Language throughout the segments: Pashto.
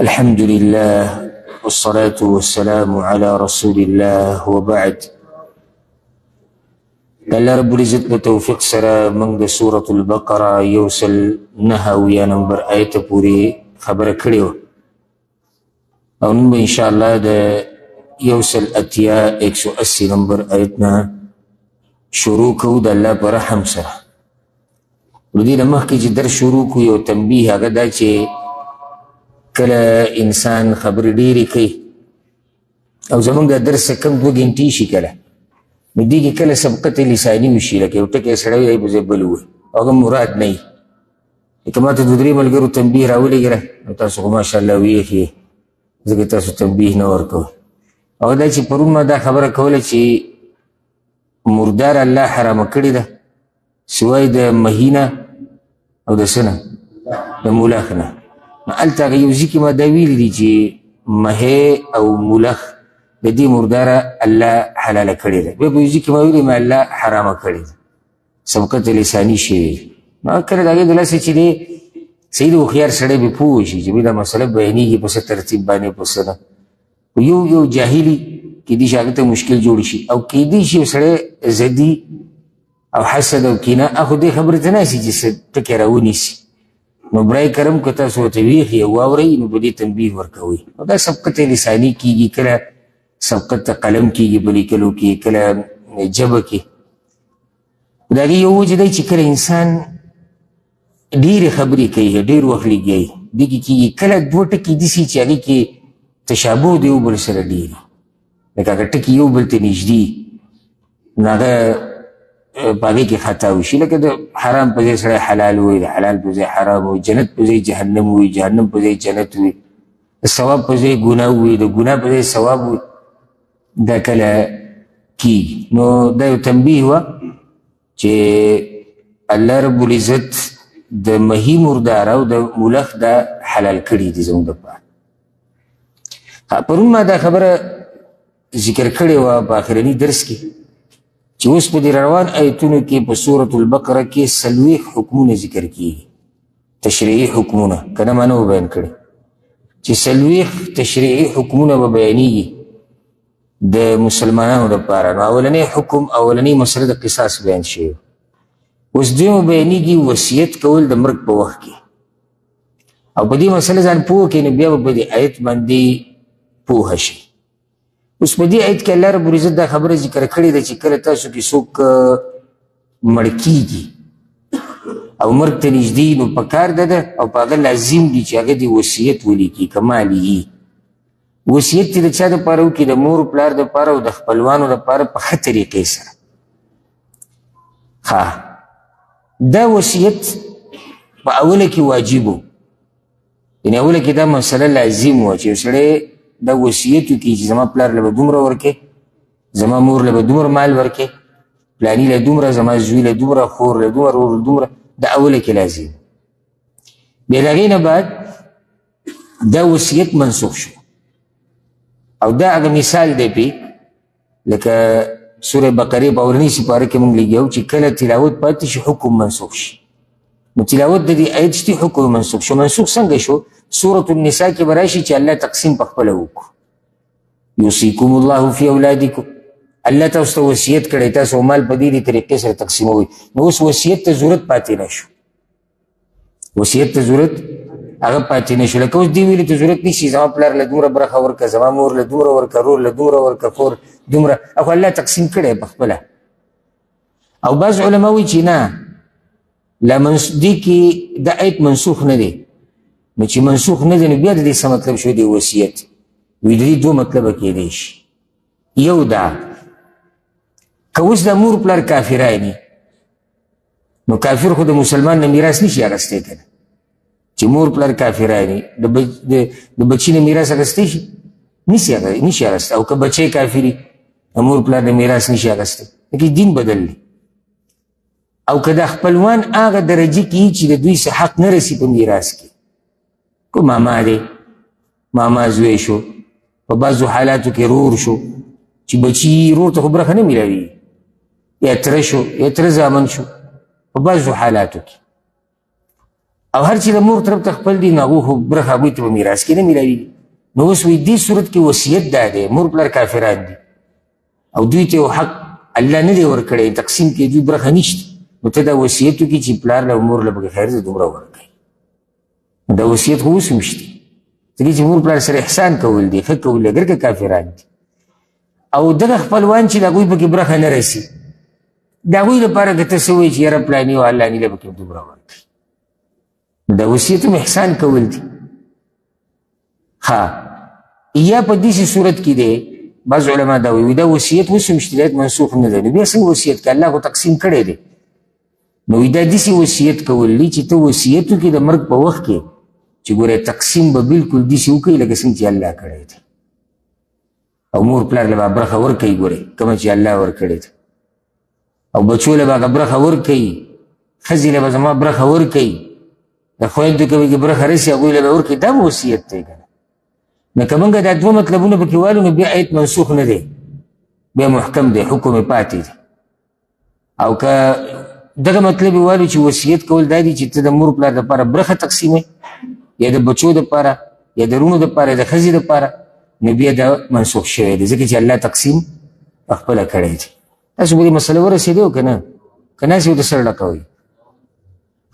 الحمد لله والصلاة والسلام على رسول الله وبعد. الله رب العزت بتوفيق سره من د سورة البقرة يوصل نهاوية نمبر آية پوری خبر کړیو او نن ان شاء الله د يوصل اتیا 180 نمبر آیتنا شروع کو د الله پر رحم سره. ودې د مخکې چې در شروع کو یو تنبیه هغه دا چې کله انسان خبرې ډېرې کوي او زمونږ د درس کم 2 غنټې شي کله نو دې کې کله سبقت لساني وشي لکه یو ټکی سړی وایي په ځای بل ووایي هغه مراد نه وي. لکه ما ته 2-3 ملګرو تنبیه راولېږله نو تاسو خو ماشاءالله ویښ یې ځکه تاسو تنبیه نه ورکوئ. هغه دا چې پرون ما دا خبره کوله چې مردار الله حرامه کړې ده سوای د مهینه او د څه نه د ملخ نه. نو هلته هغه یو ځای کې ما دا ویلي دي چې مهی او ملخ د دې مرداره الله حلاله کړې ده. بیا په یو ځای کې ما ویلي ما الله حرامه کړې ده سبقت لساني شوي. نو کله د هغې د لاسه چې دی صحیح د هوښیار سړی به پوه شي چې بیا دا مسله بیانېږي په څه ترتیب باندې په څه نه. یو جاهلي کیدای شي هغه ته مشکل جوړ شي او کیدای شي یو سړی زدي او حسد او کینه هغه دې خبرې ته نه شي چې څه ټکی راونیسي. نو برای کرم که تاسو ورته ویښ یې واورئ نو په دې تنبیه ورکوئ. نو دا سبقت لساني کېږي کله سبقت قلم کېږي په لیکلو کې کله ژبه کې. د هغې یو وجه دی چې کله انسان ډېرې خبرې کوي ډېر وخت لګیایي دې کې کېږي کله 2 ټکي داسې چې هغې کې تشابه د یو بل سره ډېر لکه هغه ټکي یو بل ته نږدې نو هغه په هغې کې خطا وشي. لکه د حرام په ځای سړی حلال وایي د حلال په ځای حرام وایي جنت په ځای جهنم وایي جهنم په ځای جنت وایي د ثواب په ځای ګناه وایي د ګناه په ځای ثواب وایي دا کله کېږي. نو دا یو تنبیه وه چې الله رب العزت د مهي مرداره او د ملخ دا حلال کړي دي زموږ دپاره. پرون ما دا خبره ذکر کړې وه په آخرني درس کې چې اوس په دې روان آیتونو کې په سورة البقره کې 40 حکمونه ذکر کېږي تشریعي حکمونه که نه ما نه بیان کړي چې 40 تشریعي حکمونه به بیانېږي د مسلمانانو دپاره. نو اولنی حکم اولنی مسله د قصاص بیان شوی. اوس دویمه بیانېږي وصیت کول د مرګ په وخت کې او په دې مسله ځان پوه کړي نو بیا به په دې آیت باندې پوه شي. اوس په دې آیت کې الله رب العزت دا خبره ذکر کړې ده چې کله تاسو کې څوک مړ کېږي او مرګ ته نږدې نو پکار ده او په هغه لازم دي چې هغه دې وصیت ولیکي که مالي وصیت چې د چا دپاره وکړي د مور پلار دپاره او د خپلوانو دپاره په ښه طریقې سره. دا وصیت په اوله کې واجب و یعنې اوله کې دا مسله لازم وه چې یو سړی دا وصیت وکړي چې زما پلار له به دومره ورکې زما مور له به دومره مال ورکې پلاني له دومره زما زوی له دومره خور له دومره ورور له دومره دا اوله کې لازم. بیا د هغې نه بعد دا وصیت منسوخ شو او دا هغه مثال دی پې لکه سوره بقرې په اولنۍ سپاره کې موږ لګیو چې کله تلاوت پاتې شي حکم منسوخ شي. نو تلاوت د دې آیت شتي حکم منسوخ شو. منسوخ څنګه شو؟ سورة النساء کې به راشي چې الله تقسیم په خپله وکړو یوصیکم الله فی اولادکم الله تاسو ته وصیت کړی تاسو مال په دې طریقې سره تقسیموئ. نو اوس وصیت ته ضرورت پاتې نه شو وصیت ته ضرورت هغه پاتې نه شو. لکه اوس دې ویلي ته ضرورت نشي زما پلار له دومره برخه ورکړه زما مور له دومره ورکړه رور له دومره ورکړه خور دومره خو الله تقسیم کړی په خپله. او بعض علما وایي چې نه دې کې دا آیت منسوخ نه دی. نو چې منسوخ نه دی نو بیا د دې څه مطلب شو دی وصیت وایي د دې 2 مطلبه کېدی شي. یو دا که اوس د مور پلار کافرانی نو کافر خو د مسلمان نه میراث نشي اخیستی که نه چې مور پلار کافرانی د بچي نه میراث اخیستی شي نشي اخیستی او که بچی کافري د مور پلار نه میراث نشي اخیستی لکه دین بدل دی. او که د خپلوان هغه درجې کې چې د دوی څه حق نه رسي په میراث کې کو ماما دی ماما زوی شو په بعضو حالاتو کې رور شو چې بچي رور ته خو برخه نه میلاوي یا تره شو یا تره زامن شو په بعضو حالاتو کې او هر چې د مور طرف ته خپل دي نو هغو خو برخه هغوی ته به میراث کې نه میلاویږي. نو اوس وایي دې صورت کې وصیت دا دی مور پلار کافران دي او دوی ته یو حق الله نه دی ورکړی تقسیم کې دوی برخه نشته نو ته دا وصیت وکړي چې پلار له مور له به خیر زه دومره ورکوي. دا وصیت خو اوس هم شته ځکه چې مور پلار سره احسان کول دي ښه کول اګر که کافران دي او دغه خپلوان چې د هغوی پکې برخه نه رسي د هغوی لپاره که ته څه وایي چې یاره پلاني او علاني له پکې دومره ورکوي دا وصیت هم احسان کول دي. یا په داسې صورت کې دی بعض علما دا وایي دا وصیت اوس هم شته منسوخ نه دی نو بیا څنګه وصیت که الله خو تقسیم کړی دی نو دا داسې وصیت کول دي چې ته وصیت وکړې د مرګ په وخت کې چې ګوره تقسیم به بالکل داسې وکړي لکه څنګه چې الله کړی دی او مور پلار له به برخه ورکوي ګورې کومه چې الله ورکړې ده او بچو له به هغه برخه ورکوي ښځې له به زما برخه ورکوي د خویندو کې برخه رسي هغوی له به ورکوي دا به وصیت دی که نو که موږ دا دوه مطلبونه پکې والو نو بیا آیت منسوخ نه دی بیا محکم دی حکم یې پاتې دی. او که دغه مطلب یې والو چې وصیت کول دا دي چې ته د مور پلار دپاره برخه تقسیموي یا د بچو دپاره یا د رونو دپاره یا د ښځې دپاره نو بیا دا منسوخ شوی دی ځکه چې الله تقسیم پخپله کړی دی. تاسو به دې مسله ورسېدی او که نه که ناسې ورته سره ډکوئ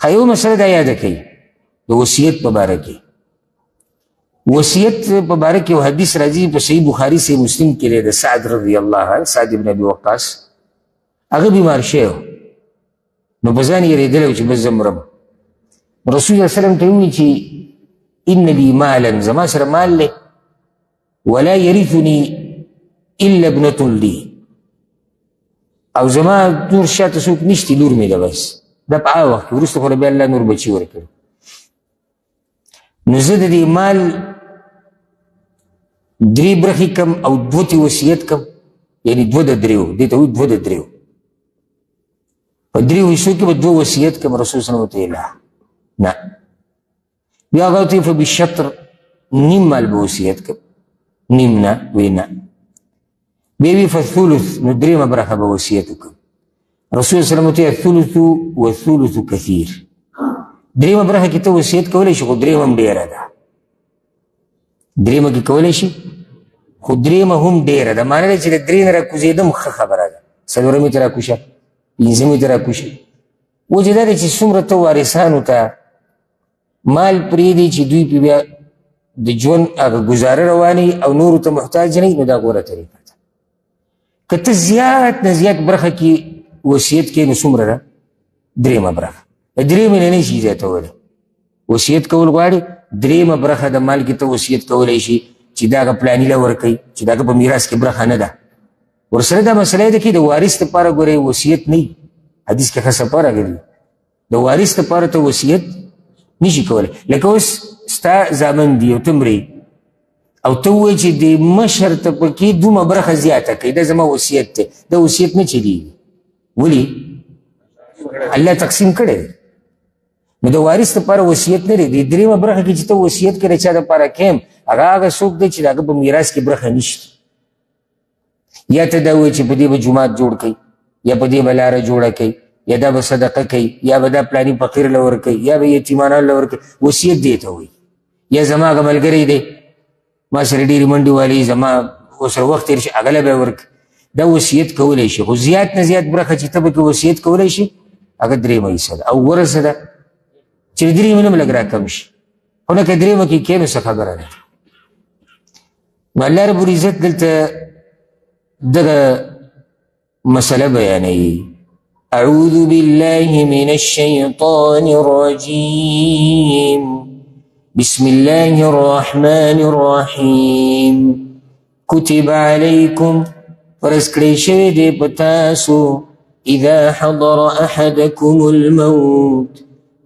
ښه یو مسله دا یاده کوي د وصیت په باره کې. وصیت په باره کې یو حدیث راځي په صحیح بخاري صحیح مسلم کې دی د سعد رضی الله عنه سعد ابن ابي وقاص هغه بیمار شوی نو په ځان یې رېدلی چې بس زه مرم رسول الله وسلم ته وویل چې ان لي مالا زما سره مال دی ولا يرثني الا ابنة لي او زما نور شاته څوک نشته لور مې ده بس دا په هغه وخت کې وروسته خو بیا الله نور بچي ورکړي نو زه د دې مال درې برخې کم او دوه تې وصیت کم یعنی دوه د دریو دې ته وایي دوه د دریو په دریو حصو کې به دوه وصیت کم رسول صلی الله علیه وسلم نه بیا هغه ورته فبالشطر نیم مال به وصیت کم نیم نه وی نه بیا وی فالثلث نو درېیمه برخه به وصیت وکړم رسول صلی الله علیه وسلم الثلث والثلث کثیر درېیمه برخه کې ته وصیت کولی شي خو درېیمه هم ډېره ده درېیمه کې کولی شي خو درېیمه هم ډېره ده معنی ده چې د درې نه راکوزېدم ښه خبره ده څلورمې ته راکوشه پنځمې ته راکوشه وجه دا دی چې څومره ته وارثانو ته مال پرېږدي چې دوی پې بیا د ژوند هغه ګزاره رواني او نورو ته محتاج نه وي نو دا غوره طریقه ده. که ته زیات نه زیات برخه کې وصیت کې نو څومره ده درېیمه برخه درېیمې نه نه شي زیاتولی وصیت کول غواړي درېیمه برخه د مال کې ته وصیت کولی شي چې دا هغه پلاني له ورکوي چې د هغه په میراث کې برخه نه ده ورسره دا مسله ده کې د وارث دپاره ګورئ وصیت نه وي حدیث کې ښه صفه راغلي د وارث دپاره ته وصیت نشي کولی لکه اوس ستا زامن دي او ته مرې او ته ووایې چې د مشر ته پکې دومره برخه زیاته کوي دا زما وصیت دی دا وصیت نه چلیږي ولې الله تقسیم کړی دی نو د وارث دپاره وصیت نه دی د درېیمه برخه کې چې ته وصیت کړی چا دپاره کیم هغه څوک دی چې د هغه په میراث کې برخه نشته یا ته دا وایې چې په دې به جومات جوړ کوي یا په دې به لاره جوړه کوي یا دا به صدقه کوي یا به دا پلاني فقیر له ورکوي یا به یتیمانان له ورکوي وصیت دې ته وایي یا زما هغه ملګری دی ما سره ډېرې منډې والي زما ورسره وخت تېر شي هغه له به یې ورکوي دا وصیت کولی شي خو زیات نه زیات برخه چې ته پکې وصیت کولی شي هغه درېیمه حصه ده او غوره څه ده چې د درېیمې نه هم لږ راکم شي خو نه که درېیمه کې کښېنو څه خبره ده نو الله رب العزت دلته دغه مسله بیانوي أعوذ بالله من الشيطان الرجيم بسم الله الرحمن الرحيم كتب عليكم فرض کړی شوی دی په تاسو اذا حضر احدكم الموت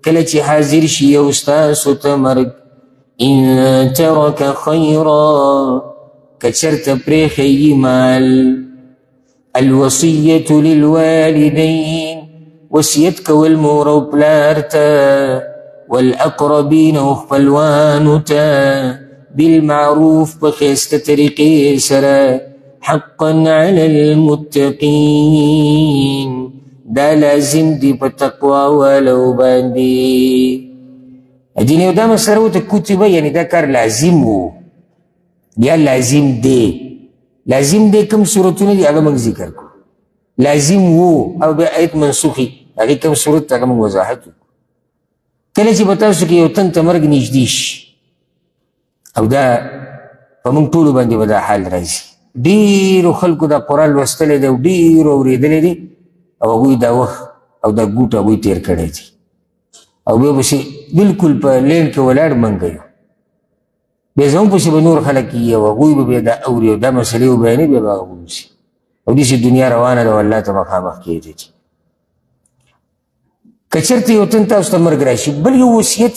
کله چې حاضر شي یو ستاسو ته مرګ ان ترک خیرا که چېرته پرېښیي مال الوصية للوالدين وصیت کول مور او پلار ته والاقربین او خپلوانو ته بالمعروف په ښایسته طریقې سره حقا علی المتقین دا لازم دی په تقوا والو باندې ځینې یو دا مسله ورته کتبه یعنې دا کار لازم و یا لازم دی. لازم دی کوم صورتونه دي هغه موږ ذکر کړو. لازم و او بیا آیت منسوخي هغې کوم صورت ته هغه موږ وضاحت وکړو. کله چې په تاسو کې یو تن ته مرګ نږدې شي او دا په موږ ټولو باندې به دا حال راځي. ډېرو خلکو دا قرآن لوستلی دی او ډېرو اورېدلی دی او هغوی دا وخت او دا ګوټ هغوی تېر کړی دی او بیا پسې بلکل په لین کې ولاړ منګوي. بیا زموږ پسې به نور خلک وي او هغوی به بیا دا اوري او دا مسلې وبیانوي بیا به هغه ووسي او داسې دنیا روانه ده او الله ته مخامخ کېږي. که چېرته یو تن تاسو ته مرګ راشي بل یو وصیت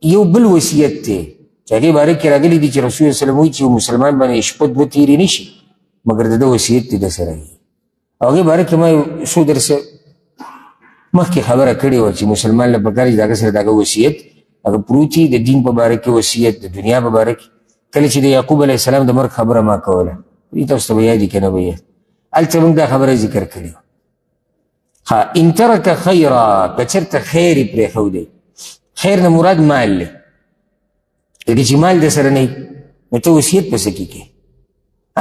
یو بل وصیت دی چې هغې باره کې راغلي دي چې رسول وسلم وایي چې یو مسلمان باندې شپه دوه تېرې نه شي مګر د ده وصیت دی ده سره وي. او هغې باره کې ما یو څو درسه مخکې خبره کړې وه چې مسلمان له پکار چې د هغه سره د هغه وصیت هغه پروت وي د دین په باره کې وصیت د دنیا په باره کې. کله چې د یعقوب علیه السلام د مرګ خبره ما کوله دې تاسو ته به یاد وي که نه به یاد هلته موږ دا خبره ذکر کړې وه. ان ترک خیرا که چېرته خیر یې پرېښودی خیر نه مراد مال دی لکه چې مال د سره نه وي نو ته وصیت پسې کې کې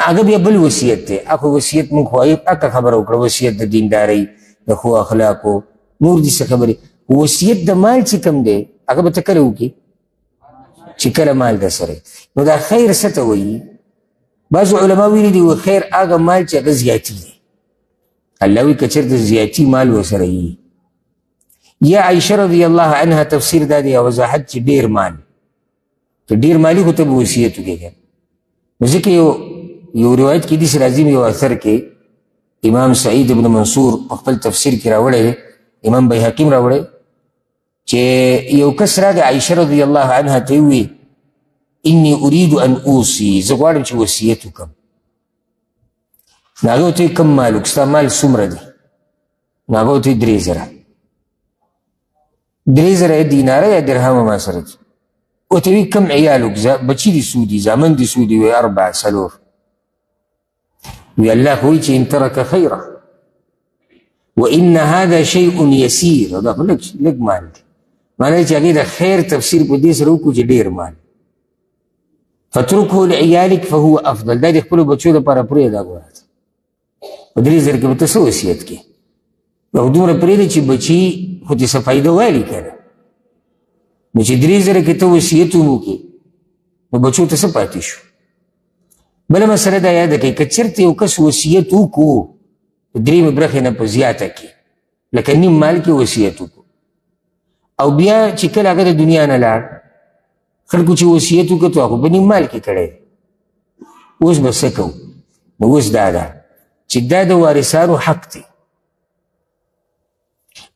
هغه بیا بل وصیت دی. هغه وصیت موږ خو هغه خبره وکړه وصیت د دیندارۍ د ښو اخلاقو نور دې څه خبرې. وصیت د مال چې کوم دی هغه به ته کله وکړي چې کله مال در سره نو دا خیر څه ته وایي. بعضو علما ویلي دي خیر هغه مال چې هغه زیاتي دی. الله وی که چېرته زیاتي مال ورسره وي یا عایشه رضی الله عنها تفسیر دا دی او وضاحت چې ډېر مال که ډېر مالي خو ته به وصیت وکړې نو ځکه یو روایت کې داسې راځي یو اثر کې امام سعید ابن منصور په خپل تفسیر کې راوړی دی امام بیهقي هم راوړی چې یو کس راغی عایشه رضی الله عنها ته ووی انی اريد ان اوصي زه غواړم چې وصیت وکړم. نو هغه ورته وایي کوم مال وکړو ستا مال څومره دی؟ نو هغه ورته وایي 3,000 دیناره یا درهمه ما سره دي. ورته وایي کوم عیال وکړو بچي دي څو دي زامن دي څو دي؟ وایي 4 وی الله خو وایي چې ان ترک خیره وان هذا شیء یسیر دا خو لږ مال دی. معنی چې هغې د خیر تفسیر په دې سره وکړو چې ډېر مال فترکه لعیالک فهو افضل دا د خپلو بچو دپاره پرېږده ګوره په 3,000 کې به ته څه وصیت کې او دومره پرېږده چې بچي خو دې څه فایده والي که نه نو چې 3,000 کې ته وصیت هم وکړې نو بچو ته څه پاتې شو. بله مسله دا یاده کوي که چېرته یو کس وصیت وکړو درېیمې برخې نه په زیاته کې لکه نیم مال کې وصیت وکړو او بیا چې کله هغه د دنیا نه لاړ خلکو چې وصیت وکړو هغه په نیم مال کې کړی اوس به څه کوو؟ نو اوس دا ده چې دا د وارثانو حق دی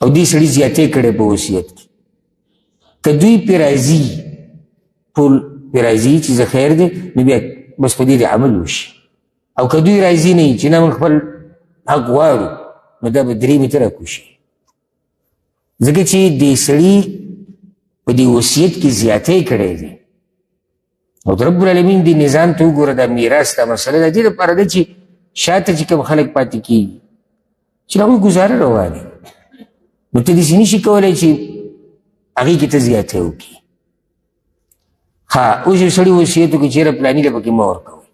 او دې سړي زیاتې کړی په وصیت کې. که دوی پرې راځي ټول پرې راځي چې زه خیر دی نو بیا بس په دې د عمل وشي او که دوی راځي نه وي چې نه موږ خپل حق غواړو نو دا به 3 متره کوشي ځکه چې دې سړي په دې وصیت کې زیاتې کړی دی. او د رب العالمین دې نظام ته وګوره دا میراث دا مسله د دې لپاره ده چې شاته چې کوم خلک پاتې کېږي چې د هغوی ګزاره روانې نو ته داسې نشي کولی چې هغې کې ته زیاتی وکړي. اوس یو سړي وصیت وکړي چېرې پلاني له پکې مه ورکوئ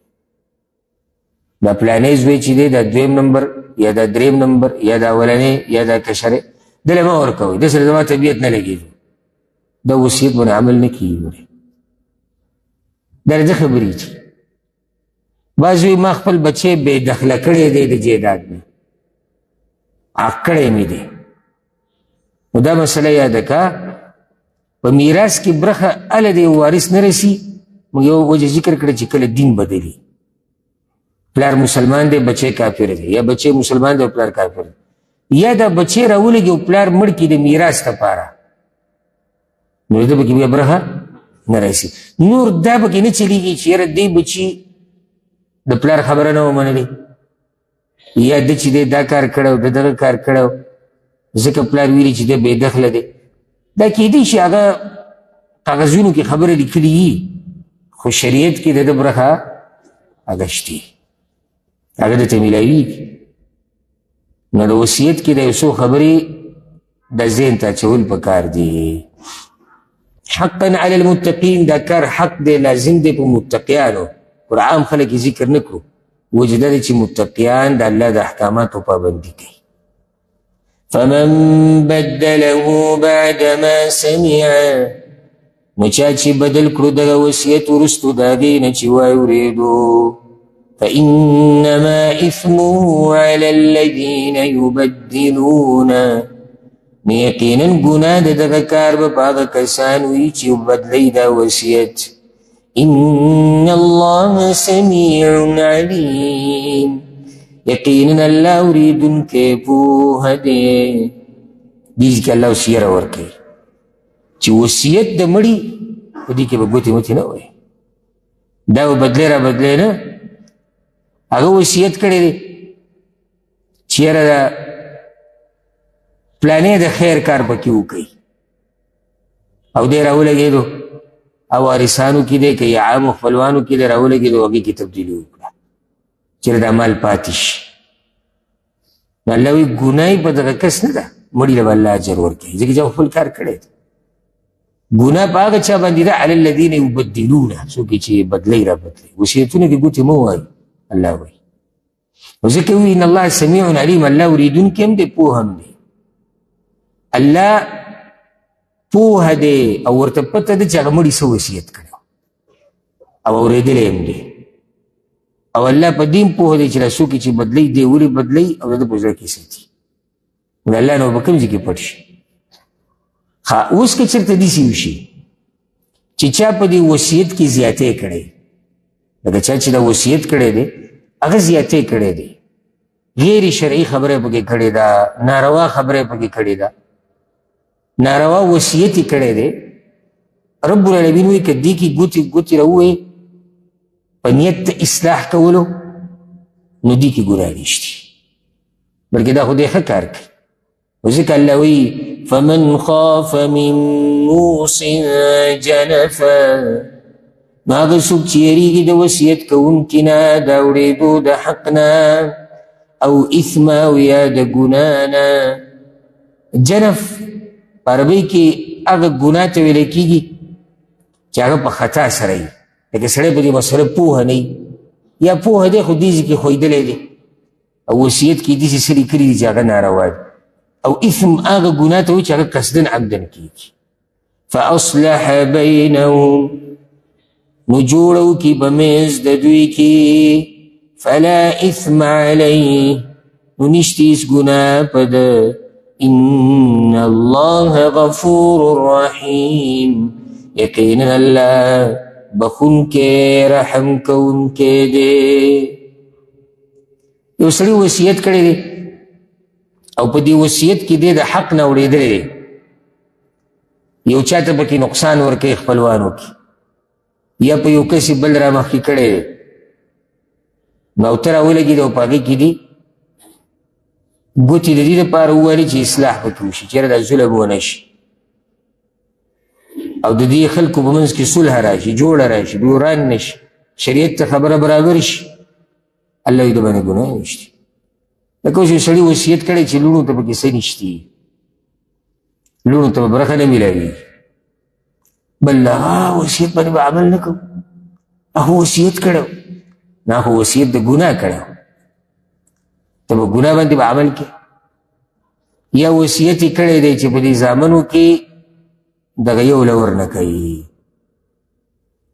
دا پلانی زوی چې دی دا 2 نمبر یا دا 3 نمبر یا دا اولنی یا دا کشرې دله مه ورکوئ ده سره زما طبیعت نه لګېږي دا وصیت باندې عمل نه کېږي. دا د خبرې چې بعض وایي ما خپل بچی بې دخله کړی دی د جیداد نه حق کړی مې دی نو دا مسله یاده که په میراث کې برخه هله د یو وارث نه رسي موږ یو وجه ذکر کړه چې کله دین بدلي پلار مسلمان دی بچی کافر دی یا بچی مسلمان دی او پلار کافر دی یا دا بچی راولګي او پلار مړ کړي د میراث دپاره نو د پکې بیا برخه نه رسي. نور دا پکې نه چلیږي چې یاره دی بچي د پلار خبره نه ومنلې یا ده چې دی دا کار کړی او د دغه کار کړی ځکه پلار ویلي چې دی بې دخله دی دا کېدی شي هغه کاغذونو کې خبره لیکلي وي خو شریعت کې د ده برخه هغه شتي هغه درته میلاویږي. نو د وصیت کې د یو څو خبرې د ذهن ته اچول پکار دي. حقا علی المتقین دا کار حق دی لازم دی په متقیانو پر عام خلک ذکر نکړو وجه دا دی چې متقیان د الله د احکاماتو پابندي کوي فمن بدله بعد ما سمع نو چا چې بدل کړو دغه وصیت وروستو د هغې نه چې واورېدو فإنما إثمه على الذين يبدلون نو یقینا ګناه د دغه کار به په هغه کسان وي چې بدلوي دا وصیت إن الله سميع عليم یقینا الله اوریدونکی پوهه دی دې کې الله اوس یره ورکوي چې وصیت د مړي په دې کې به ګوتې متې نه وایي دا به بدلی را بدلی نه هغه وصیت کړی دی چې یاره دا پلانې د خیر کار پکې وکوي او دی راولګېدو او وارثانو کې دی که یا عامو خپلوانو کې دی راولګېدو هغې کې تبدیلي وکړه چېرې دا مال پاتې شي نو الله وایي ګناه په دغه کس نه ده مړي له به الله اجر ورکوي ځکه چې خپل کار کړی دی ګناه په هغه چا باندې ده علی الذین یبدلونه څوک چې بدلی را بدلی وصیتونه کې ګوتې مه وایي الله وایي نو ځکه وایي ان الله سمیع علیم الله اوریدونکی هم دی پوه هم دی الله پوه دی او ورته پته ده چې هغه مړي څه وصیت کړی او اورېدلی هم دی او الله په دې پوه دی چې دا څوک چې بدلی دی ولې بدلی او د ده په زړه کې ساتي نو الله نو به کوم ځای کې پټ شي اوس که چېرته داسې وشي چې چا په دې وصیت کې زیاتې کړی لکه چا چې دا وصیت کړی دی هغه زیاتې کړی دی غیر شرعي خبره پکې کړې ده ناروا خبره پکې کړې ده ناروا وصیت یې کړی دی رب العالمین وایي که دې کې ګوتې راووایې په نیت د اصلاح کولو نو دې کې ګناه نشته بلکې دا خو دی ښه کار کوي وځکه الله وایي فمن خاف من موص جنفا نو هغه څوک چې یریږي د وصیت کوونکي نه د اورېدو د حق نه او اثم او یا د ګناه نه جنف په عربۍ کې هغه ګناه ته ویلی کېږي چې هغه په خطا سره وي لکه سړی په دې مسله پوهه نه وي یا پوهه دی خو دې ځای کې ښویدلی دی او وصیت کې داسې څه لیکلي دي چې هغه ناروا دي او اثم هغه ګناه ته وایي چې هغه قصدن عمدن کېږي فاصلح بینهم نو جوړه وکړي په منځ د دوی کې فلا اثم علیه نو نشته هېڅ ګناه په ده ان الله غفور رحیم یقینا الله بخونکی رحم کوونکی دی یو سړي وصیت کړی دی او په دې وصیت کې دی د حق نه اورېدلی دی یو چا ته پکې نقصان ورکوي خپلوانو کې یا په یو کس بل را مخکې کړی دی نو او ته راولګېد او په هغې کې دي ګوتې د دې دپاره وویلې چې اصلاح پکې وشي چېرې دا ظلم ونه شي او د دې خلکو په منځ کې صلح راشي جوړه راشي بحران نه شي شریعت ته خبره برابر شي الله یې د باندې ګناه نشته لکه اوس یو سړي وصیت کړی چې لوڼو ته پکې څه نشتي لوڼو ته به برخه نه میلاوي بل هغه وصیت باندې به عمل نه کوو هغه وصیت کړی نه خو وصیت د ګناه کړی ته به ګناه باندې به عمل کې یا وصیت یې کړی دی چې په دې زامنو کې دغه یو لور نه کوي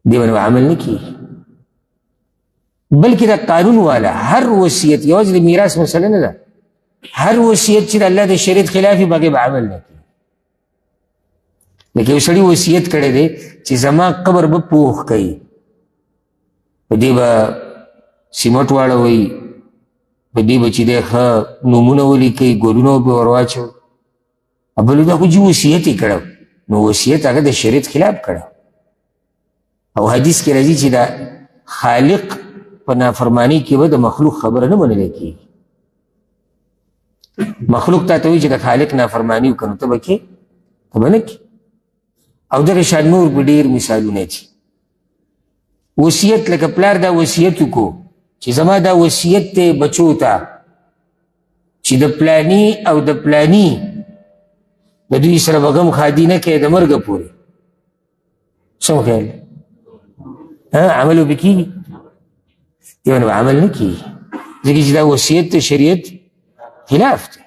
دې باندې به عمل نه کېږي بلکې دا قانون والا هر وصیت یوازې د میراث مسله نه ده هر وصیت چې د الله د شریعت خلاف وي هغې به عمل نه کوي لکه یو سړي وصیت کړی دی چې زما قبر به پوخ کوي په دې به سیمټ واړوئ په دې به چې دی ښه نومونه ولیکئ ګلونه به ور واچوئ بل دا خو چې وصیت یې کړی نو وصیت هغه د شریعت خلاف کړی او حدیث کې راځي چې دا خالق په نافرمانی کې به د مخلوق خبره نه منلی کېږي مخلوق تا ته وایي چې د خالق نافرماني وکړه نو ته به کې ته به نه کې او دغه شان نور به ډېر مثالونه دي وصیت لکه پلار دا وصیت وکړو چې زما دا وصیت دی بچو ته چې د پلانی او د پلانی د دوی سره به غم ښادي نه کوې د مرګه پورې څه خیال عمل به کېږي؟ دیو نه عمل نه کېږي، ځکه چې دا وصیت د شریعت خلاف دی.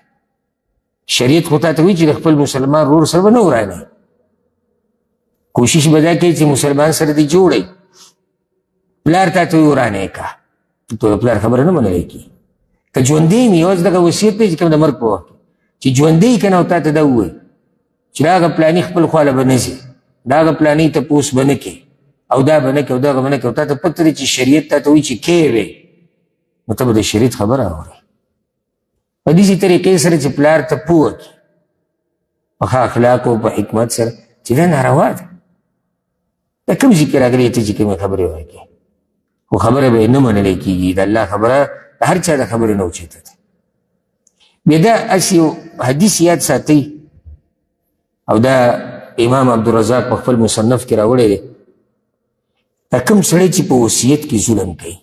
شریعت خو تا ته وایي چې د خپل مسلمان ورور سره به نه ورانوي. کوشش به دا کوي چې مسلمان سره دې جوړی. پلار تا ته وایي ورانوي که ته د پلار خبره نه منلی کېږي. که ژوندی وي یوازې دغه وصیت دی چې کوم د مرګ په وخت چې ژوندی که نه او تا ته دا ووایي چې دا هغه پلاني خپل خواله به نه ځي، دا هغه پلاني تپوس به نه کوي او دا به نه کوي او دغه به نه کوي، او تا ته پته دی چې شریعت تا ته وایي چې کې وې، نو ته به د شریعت خبره اورې. په داسې طریقې سره چې پلار ته پوه کړي په ښه اخلاقو او په حکمت سره چې دا ناروا ده. دا کوم ځای کې راغلی ته چې کومې خبرې وایې خو خبره به یې نه منلی کېږي. د الله خبره د هر چا د خبرې نه اوچته ده. بیا دا هسې یو حدیث یاد ساتئ او دا امام عبدالرزاق په خپل مصنف کې راوړی دی. دا کوم سړی چې په وصیت کې ظلم کوي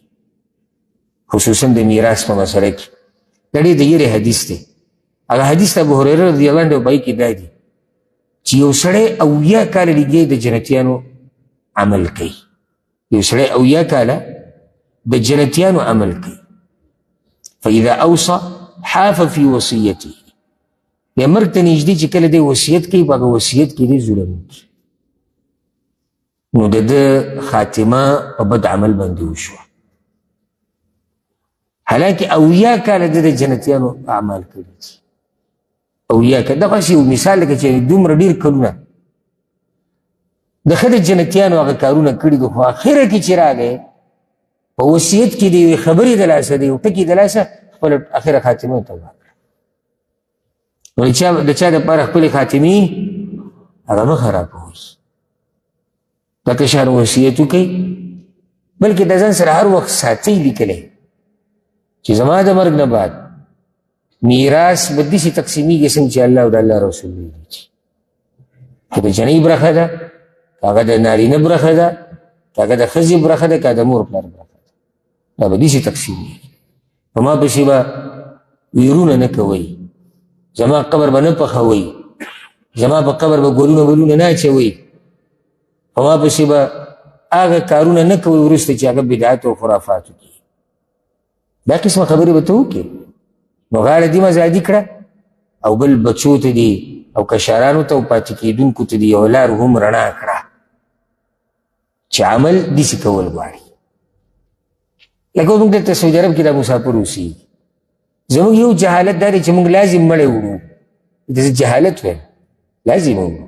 خصوصا د میراث په مسله کې، دا ډېر د یېرې حدیث دی. هغه حدیث د ابوهریره رضی الله عنه په کې دا دی چې یو سړی 80 کاله لګي د جنتیانو عمل کوي. یو سړی 80 کاله د جنتیانو عمل کوي. فاذا اوصى حاف في وصیته، بیا مرګ ته نږدې چې کله دی وصیت کوي په هغه وصیت کې دی ظلم کوي، نو د ده خاتمه په بد عمل باندې وشوه. حالانکه 80 کاله د جنتیانو اعمال کړي دي. 80 کاله دغسې یو مثال لکه چې دومره ډېر کلونه د ښه د جنتیانو هغه کارونه کړي دي، خو اخره کې چې راغی په وصیت کې د یوې خبرې د لاسه د یو ټکي د لاسه خپله اخره خاتمه ته وکړه. نو د چا دپاره خپلې خاتمې هغه مه خرابوئ. دا کشان وصیت وکړئ، بلکې د ځان سره هر وخت ساتئ لیکلی چې زما د مرګ نه بعد میراث به داسې تقسیمیږي څنګه چې الله او د الله رسول ویلي چې که د جنۍ برخه ده، که هغه د نارینه برخه ده، که هغه د ښځې برخه ده، که د مور پلار برخه ده، دا به داسې تقسیمیږي. په ما پسې به ویرونه نه کوئ، زما قبر به نه پخوئ، زما په قبر به ګلونه ولونه نه اچوئ، په ما پسې به هغه کارونه نه کوئ وروسته چې هغه بدعت او خرافاتو کې. دا قسمه خبرې به ته وکړې، نو غاړه دې ازادي کړه او بل بچو ته دې او کشرانو ته او پاتې کېدونکو ته دې یو لار هم رڼا کړه چې عمل داسې کول غواړي. لکه موږ دلته سعودي عرب کې دا مسافر اوسېږي، زموږ یو جهالت دا دی چې موږ لازم مړی وړو. داسې جهالت ویل لازم وړو،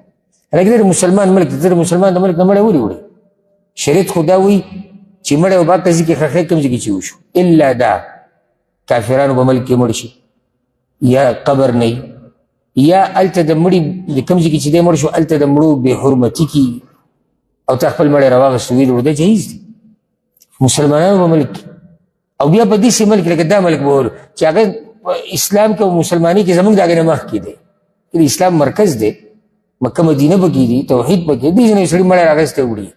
هلکه دا د مسلمان ملک دی، ته د مسلمان د ملک نه مړی ولې وړې؟ شریعت خو دا وایي چې مړی به پاک ځای کې ښخی کوم ځای کې چې وشو، الا دا کافرانو به ملک کې مړ شي یا قبر نه یا هلته د مړي د کوم ځای کې چې دی مړ شو هلته د مړو بې حرمتي کېږي او تا خپل مړی راواغېست ویې وړو، دا جایز دی. مسلمانانو به ملک او بیا په داسې ملک لکه دا ملک به ولو چې هغه اسلام کې او مسلمانۍ کې زموږ د هغې نه مخکې دی، د اسلام مرکز دی، مکه مدینه پکې دي، توحید پکې دي، ځینې سړي مړی راغېستی وړي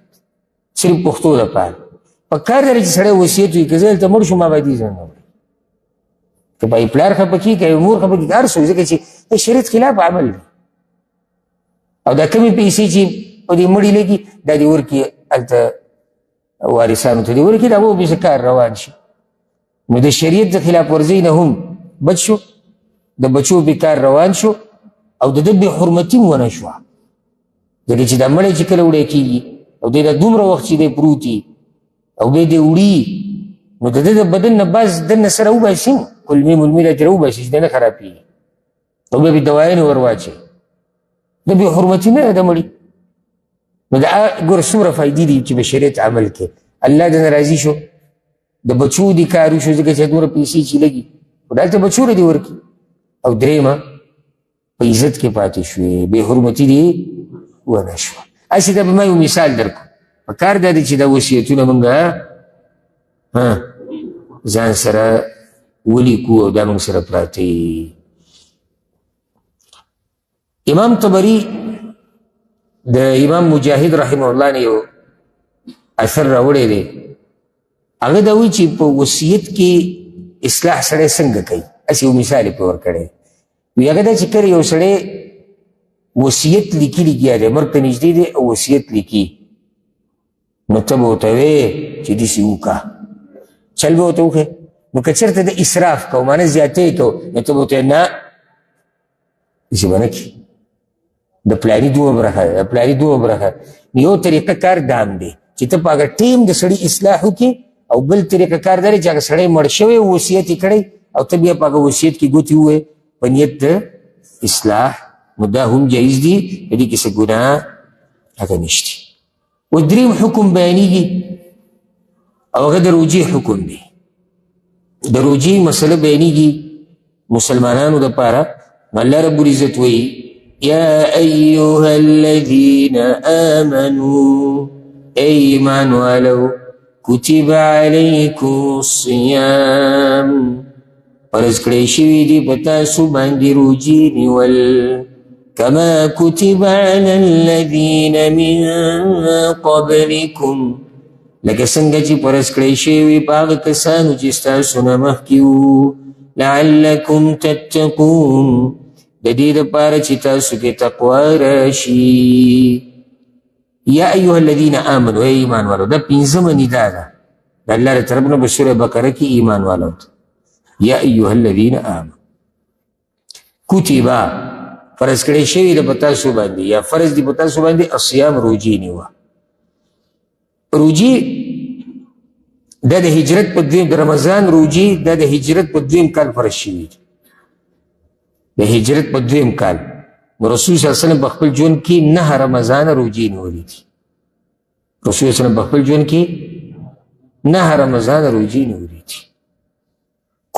صرف پښتو دپاره. په کار دی چې سړی وصیت وي که زه دلته مړ شم ما باید دې ځای نه وړي، که به پلار خفه کېږي که مور خفه کېږي هر څوک، ځکه چې د شریعت خلاف عمل دی. او دا کمې پیسې چې په دې مړي لګي دا دې ورکړي هلته وارثانو ته دې ورکړي، د هغو پسې کار روان شي. نو د شریعت د خلاف ورزۍ نه هم بچ شو، د بچو پې کار روان شو او د ده بې حرمتي هم ونه شوه، ځکه چې دا مړی چې کله وړی کېږي او دی دا دومره وخت چې دی پروت وي او بیا دې وړي، نو د ده د بدن نه بعض دننه سره وباسي، کلمې ملمې را ترې وباسي چې دی نه خرابېږي او بیا پې دوايانې ور واچوي، د بې حرمتي نه ده د مړي. نو دا ګوره څومره فایدې دي چې په شریعت عمل کې الله دې نه راضي شو، د بچو دې کار وشو ځکه چې دومره پیسې چې لګي خو دلته بچو له دې ورکړي. او درېیمه په عزت کې پاتې شوې، بې حرمتي دې ونه شوه. هسې دا به ما یو مثال درکړو، په کار دا دی چې دا وصیتونه مونږ ځان سره ولیکو او دا مونږ سره پراته وي. امام طبري د امام مجاهد رحمه الله نه یو اثر راوړی دی، هغه دا وایي چې په وصیت کې اصلاح سړی څنګه کوي، هسې یو مثال یې پرې ورکړی وي. هغه دا چې کله یو سړی وصیت لیکي لګیا دی، مرګ ته نږدې دی او وصیت لیکي، نو ته به ورته وې چې داسې وکړه چل به ورته وښې نو که چېرته د اسراف کو معنی زیاتې کو نو ته به ورته نه داسې به نه کړي د پلاني دومره برخه ده د پلاني دومره برخه نو یو طریقه کار دام دی چې ته په هغه ټیم د سړي اصلاح وکړي او بل طریقه کار دا دی چې هغه سړی مړ شوی وصیت یې کړی او ته بیا په هغه وصیت کې ګوتې ووایې په نیت د اصلاح نو دا هم جایز دي د دې کې څه ګناه هغه نشته و دریم حکم بیانېږي او هغه د روجې حکم دی د روجې مسله بیانېږي مسلمانانو دپاره الله رب العزت وایي یا ایها الذین آمنوا ای ایمان والو کتب علیکم الصیام فرض کړی شوي دي په تاسو باندې روجې نیول کما کتب علی الذین من قبلکم لکه څنګه چې فرض کړی شوي وي په هغه کسانو چې ستاسو نه مخکې وو لعلکم تتقون د دې دپاره چې تاسو کې تقوا راشي یا ایها الذین آمنوا ای ایمان والو دا پنځمه ندا ده د الله له طرف نه په سوره بقره کې ایمان والو یا ایها الذین آمنوا کتبا فرض کړی شوي ده په تاسو باندې یا فرض دي په تاسو باندې الصیام روجې نیوه روجې دا د هجرت په دویم د رمضان روجې دا د هجرت په دویم کال فرض شوي دي د هجرت په دویم کال نو رسول صلی الله علیه وسلم په خپل ژوند کې 9 رمضان روجې نیولې دي رسول صلی الله علیه وسلم په خپل ژوند کې 9 رمضان روجې نیولې دي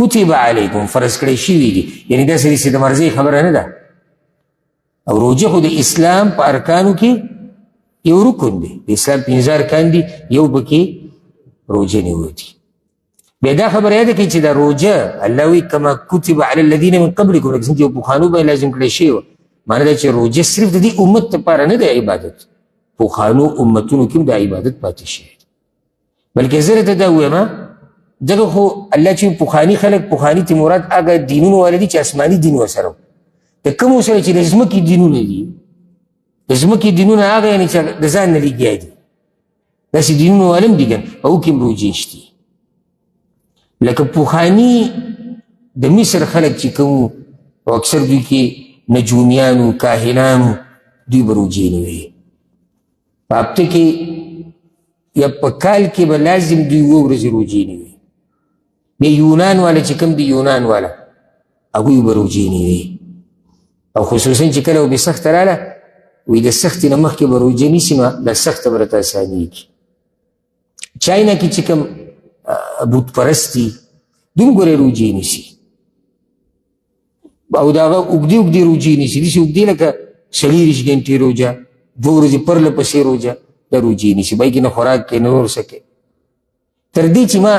کتب علیکم فرض کړی شوي دي یعنی دا سړي د مرضۍ خبره نه ده او روجه خو د اسلام په ارکانو کې یو رکن دی د اسلام 15 ارکان دي یو پکې روجه نیول دي بیا دا خبره یاده کړئ چې دا روجه الله وایي کما کتب علی الذین من قبلکم لکه څنګه چې پخوانو باندې لازم کړی شوی وه معنی دا چې روجه صرف د دې امت لپاره نه دی عبادت پخوانو امتونو کې هم دا عبادت پاتې شوی بلکې زه درته دا ووایم دغه خو الله چې پخواني خلک پخواني ته مراد هغه دینونو والا دي چې آسماني دین ورسره د کومو سره چې د ځمکې دینونه دي د ځمکې دینونه هغه یعنې چې د ځان نه لګیا دي داسې دینونو والا هم دي که په هغو کې هم روجې شتي لکه پخواني د مصر خلک چې کوم او اکثر دوی کې نجومیانو کاهنانو دوی به روجې نیوې په هفته کې یا په کال کې به لازم دوی 2 ورځې روجې نیوې بیا یونان والا چې کوم دی یونان والا هغوی به روجې نیوې او خصوصا چې کله به سخته راله وایي د سختې نه مخکې به روجه نیسي نو دا سخته به راته اسانېږي چاینا کې چې کوم بت پرست دي دوی هم ګورې روجې نیسي او د هغه اوږدې اوږدې روجې نیسي داسې اوږدې لکه 40 ګنټې روجه 2 ورځې پرله پسې روجه دا روجې نیسي بای کې نه خوراک کوي نه نور څه کوي تر دې چې ما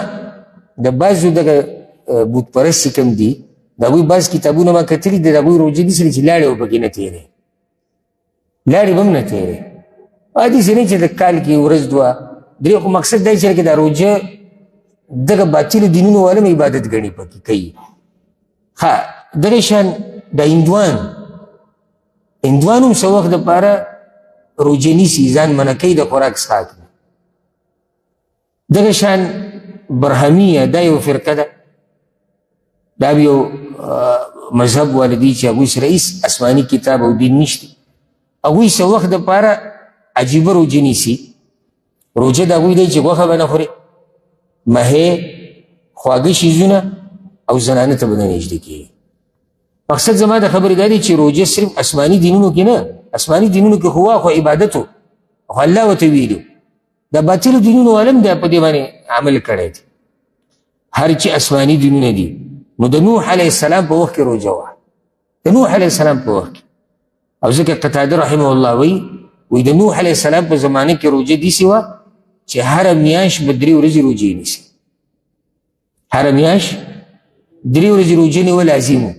د بعضو دغه بت پرست چې کوم دي د هغوی بعض کتابونه ما کتلي دي د هغوی روجې داسې دي چې لاړې به پکې نه تېرې لاړې به هم نه تېرې داسې نه چې د کال کې ورځ 2 درې خو مقصد دا چې لکه دا روجه دغه باطلو دینونو والا هم عبادت ګڼي پکې کوي ښه دغه شان د هندوان هم څه وخت دپاره روجه نیسي ځان منع کوي د خوراک څښاک نه دغه شان برهمیه دا یو فرقه ده دا یو مذهب والا دي چې هغوی سره هېڅ آسماني کتاب او دین نشته هغوی څه وخت دپاره عجیبه روجه نیسي روجه د هغوی دی چې غوښه به نه خوري مهې خواږه شیزونه او زنانه ته به نه نږدې کېږي مقصد زما د خبرې دا دی چې روجه صرف آسماني دینونو کې نه آسماني دینونو کې خو خو عبادت و خو الله ورته ویلي د باطلو دینونو والا هم په دې باندې عمل کړی دی هر چې آسماني دینونه دي نو د نوح علیه السلام په وخت کې روجه وه د نوح علیه السلام په وخت کې او ځکه قتاده رحمه الله وایي د نوح علیه السلام په زمانه کې روجه داسې وه چې هره میاشت به 3 ورځې روجې نیسي هره میاشت 3 ورځې روجې نیول لازم و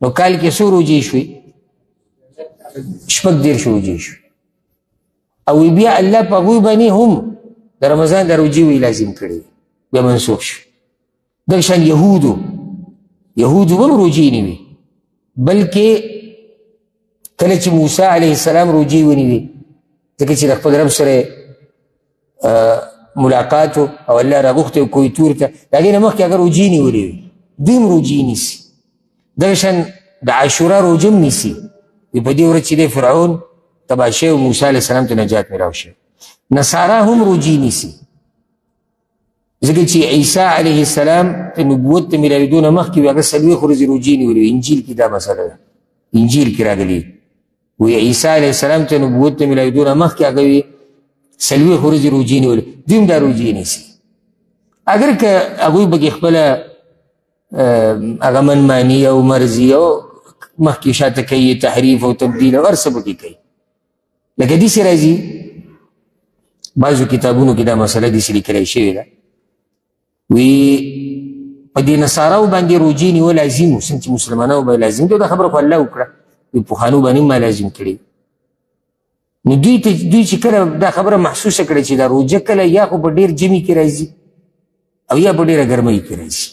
نو کال کې څو روجې شوي 14 روجې شوي او بیا الله په هغوی باندې هم د رمضان د روجې وی لازم کړی بیا منسوخ شو دغه شان یهودو هم روجې نیوي بلکې کله چې موسی علیه السلام روجې ونیوي ځکه چې د خپل رب سره ملاقات او الله راغوښتی کوی تور ته د هغې نه مخکې اگر روجې نیولې وي دوی هم روجې نیسي. دغه شان د عاشورا روجه هم نیسي. په دې ورځ چې دی فرعون تباه شوی موسی علیه السلام ته نجات میلاو شوی. نصارا هم روجې نیسي ځکه چې عیسی علیه السلام ته نبوت ته میلاوېدو نه مخکې وي هغه 40 ورځې روجې نیولې وي. انجیل کې دا مسله ده، انجیل کې راغلي وی عیسی علیه السلام ته نبوت ته میلاوېدو نه مخکې هغه وي 40 ورځې روجې نیولې. دوی هم دا روجې نیسي. اگر که هغوی پکې خپله هغه منماني او مرضي او مخکې شاته کوي تحریف او تبدیل او هر څه پکې کوي. لکه داسې راځي بعضو کتابونو کې دا مسله داسې لیکلی شوې ده وی په دې نصاراو باندې روجې نیول لازم و څنګه چې مسلمانانو باندې لازم دی. دا خبره خو الله وکړه وی پخوانو باندې ما لازم کړي. نو دوی چې کله دا خبره محسوسه کړه چې دا روجه کله یا خو په ډېر جمعي کې راځي او یا په ډېره ګرمۍ کې راځي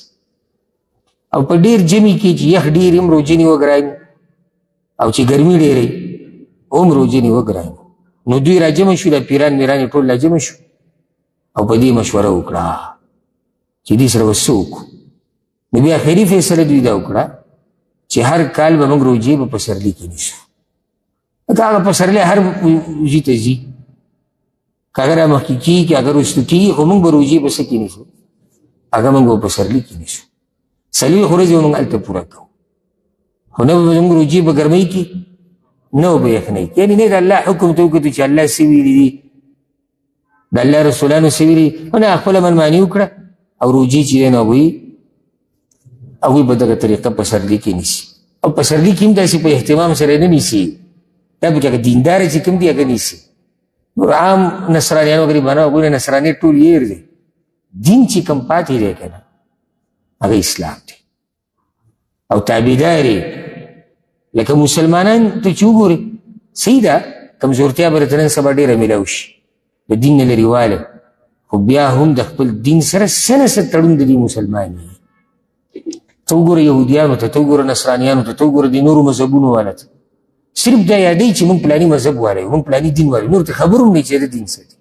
او په ډېر جمعي کې چې یخ ډېر هم روجه نیوه ګران او چې ګرمي ډېرې هم روجه نیوه ګران. نو دوی راجمع شو د پیران میران ټول راجمع شو او په دې مشوره وکړه چې دې سره به څه وکړو. نو بیا اخري فیصله دوی دا وکړه چې هر کال به موږ روجې په پسرلي کې نیسو. که هغه پسرلی هر وجې ته ځي که هغه رامخکې کېږي که هغه وروستو کېږي خو موږ به روجې په څه کې نیسو هغه موږ به پسرلي کې نیسو. 40 ورځې به موږ هلته پوره کوو خو نه به موږ روجې په ګرمۍ کې نه به یخنۍ کې. یعنې نه د الله حکم ته وکتو چې الله څه ویلي دي د الله رسولانو څه ویلي دي خو نه خپله منماني وکړه او روجې چې دی نو هغوی به دغه طریقه پسرلي کې نیسي. او پسرلي کې هم داسې په اهتمام سره نه نیسي دا پکې هغه دینداره چې کوم دي هغه نیسي. نور عام نصرانیانو غریبانو هغوی نه نصراني ټول هېر دی. دین چې کوم پاتې دی که نه هغه اسلام دی او تابعدار یې. لکه مسلمانان ته چې وګورې صحیح ده کمزورتیا به درته نن سبا ډېره میلاو شي د دین نه لرې والی خو بیا هم د خپل دین سره څه نه څه تړون د دې مسلمان یې. ته وګوره یهودیانو ته ته وګوره نصرانیانو ته ته وګوره د نورو مذهبونو والا ته صرف دا یادوي چې موږ پلاني مذهب والا یو موږ پلاني دین والا نور ته خبر هم نه چې د دین څه دي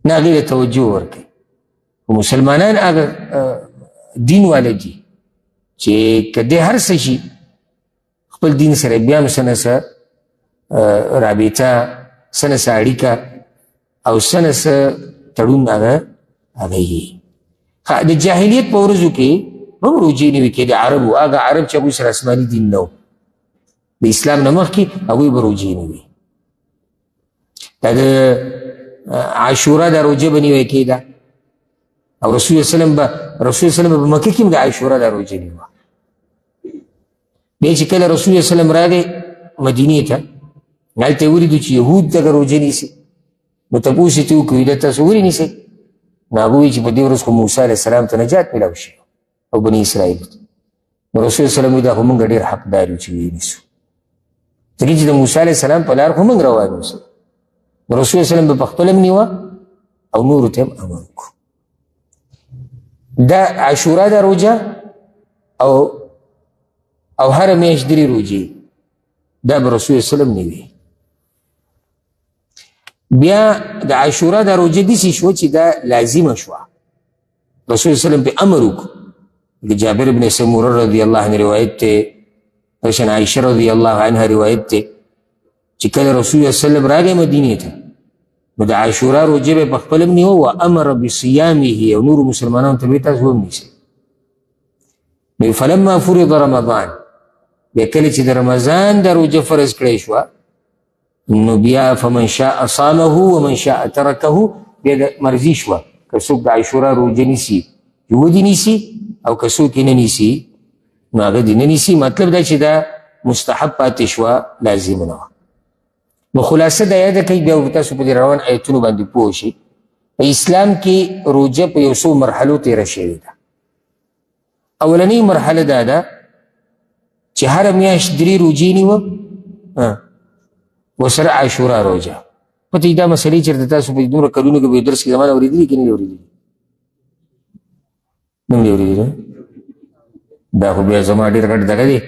نه هغې ته توجه ورکوي. خو مسلمانان هغه دین والا دي چې که دی هر څه شي خپل دین سره بیا هم څه نه څه رابطه څه نه څه اړیکه او څه نه څه تړون هغه یي. د جاهلیت په ورځو کې هم روجې نه وي کېدې. عربو هغه عرب چې هغوی سره آسماني دین نه و د اسلام نه مخکې هغوی به روجې نه وي. دا د عاشورا دا روجه به نیوی کېده او رسول سلم به په مکه کې هم د عاشورا دا روجه نیوه. بیا چې کله رسول سلم راغی مدینې ته هلته یې ولیدو چې یهود دغه روجه نیسي. نو تپوس یې ترې وکړو دا تاسو ولې نیسئ؟ نو هغه وایي چې په دې ورځ خو موسی علیه السلام ته نجات میلاو شي او بني اسرائیلو ته. نو رسول سلم وایي دا خو موږ ډېر حقدار یو چې ویې ځکه چې د موسی علیه السلام په لار خو موږ روان اوسو. نو رسول سلم به پخپله هم نیوه او نورو ته هم امر وکړو. دا عاشورا دا روجه او هره میاشت 3 روجې دا به رسول سلم نیوي. بیا د عاشورا دا روجه داسې شوه چې دا لازمه شوه. رسول سلم پې امر وکړو. د جابر بن سموره رضی الله عنه روایت دی عشان عائشة رضی الله عنها روایت ته چې کله رسول الله صلی الله علیه وسلم راغی مدینې ته نو د عاشورا روجه به پخپله هم نیوه و امر بصیامه او نورو مسلمانانو ته به تاسو هم نیسئ. نو فلما فرض رمضان بیا کله چې د رمضان د روجه فرض کړی شوه نو بیا فمن شاء صامه ومن شاء ترکه بیا د مرضي شوه که څوک د عاشورا روجه نیسي ودې نیسي او که څوک یې نه نیسي نو هغه دې نه نیسي. مطلب دا چې دا مستحب پاتې شوه لازم نه وه. نو خلاصه دا یاده کوي بیا تاسو په دې روان ایتونو باندې پوه شئ. په اسلام کې روجه په یو څو مرحلو تېره شوې ده. اولنۍ مرحله دا ده چې هره میاشت 3 روجې نیوه ورسره عاشورا روجه. پته دا مسلې چېرته تاسو په دومره کلونو کې به یو درس کې زما نه اورېدلي که نه دي اورېدلي؟ نه مې اورېدلي. دا خو بیا زما ډېر غټ دغه دی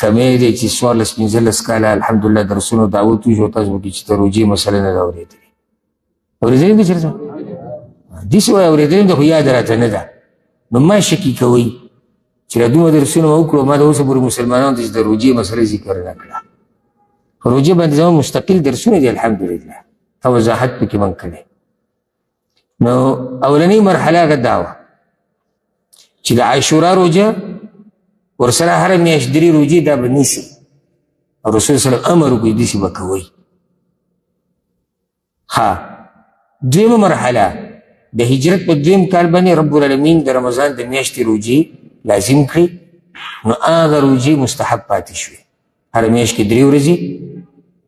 کمی دی چې 14-15 کاله الحمدلله درسونو دعوت وشو تاسو پکې چې د روجې مسله نه ده اورېدلې. اورېدلې دي چېرته؟ داسې وایي اورېدلم د خو یاد راته نه ده. نو ما شکي کوئ چې دا دومره درسونه ما وکړو، ما د اوسه پورې مسلمانانو ته چې د روجې مسله ذکر نه کړه. روجې باندې زما مستقل درسونه دي الحمدلله، او وضاحت پکې من کړی. نو اولنۍ مرحله هغه دا وه چې د عاشورا روجه ورسره هره میاشت 3 روجې دا به نیسي، او رسول صلی الله علیه وسلم امر وکړي داسې به کوئ. ها دویمه مرحله د هجرت په 2م کال باندې رب العالمین د رمضان د میاشتې روجې لازم کړي، نو هغه روجې مستحب پاتې شوې، هره میاشت کې 3 ورځې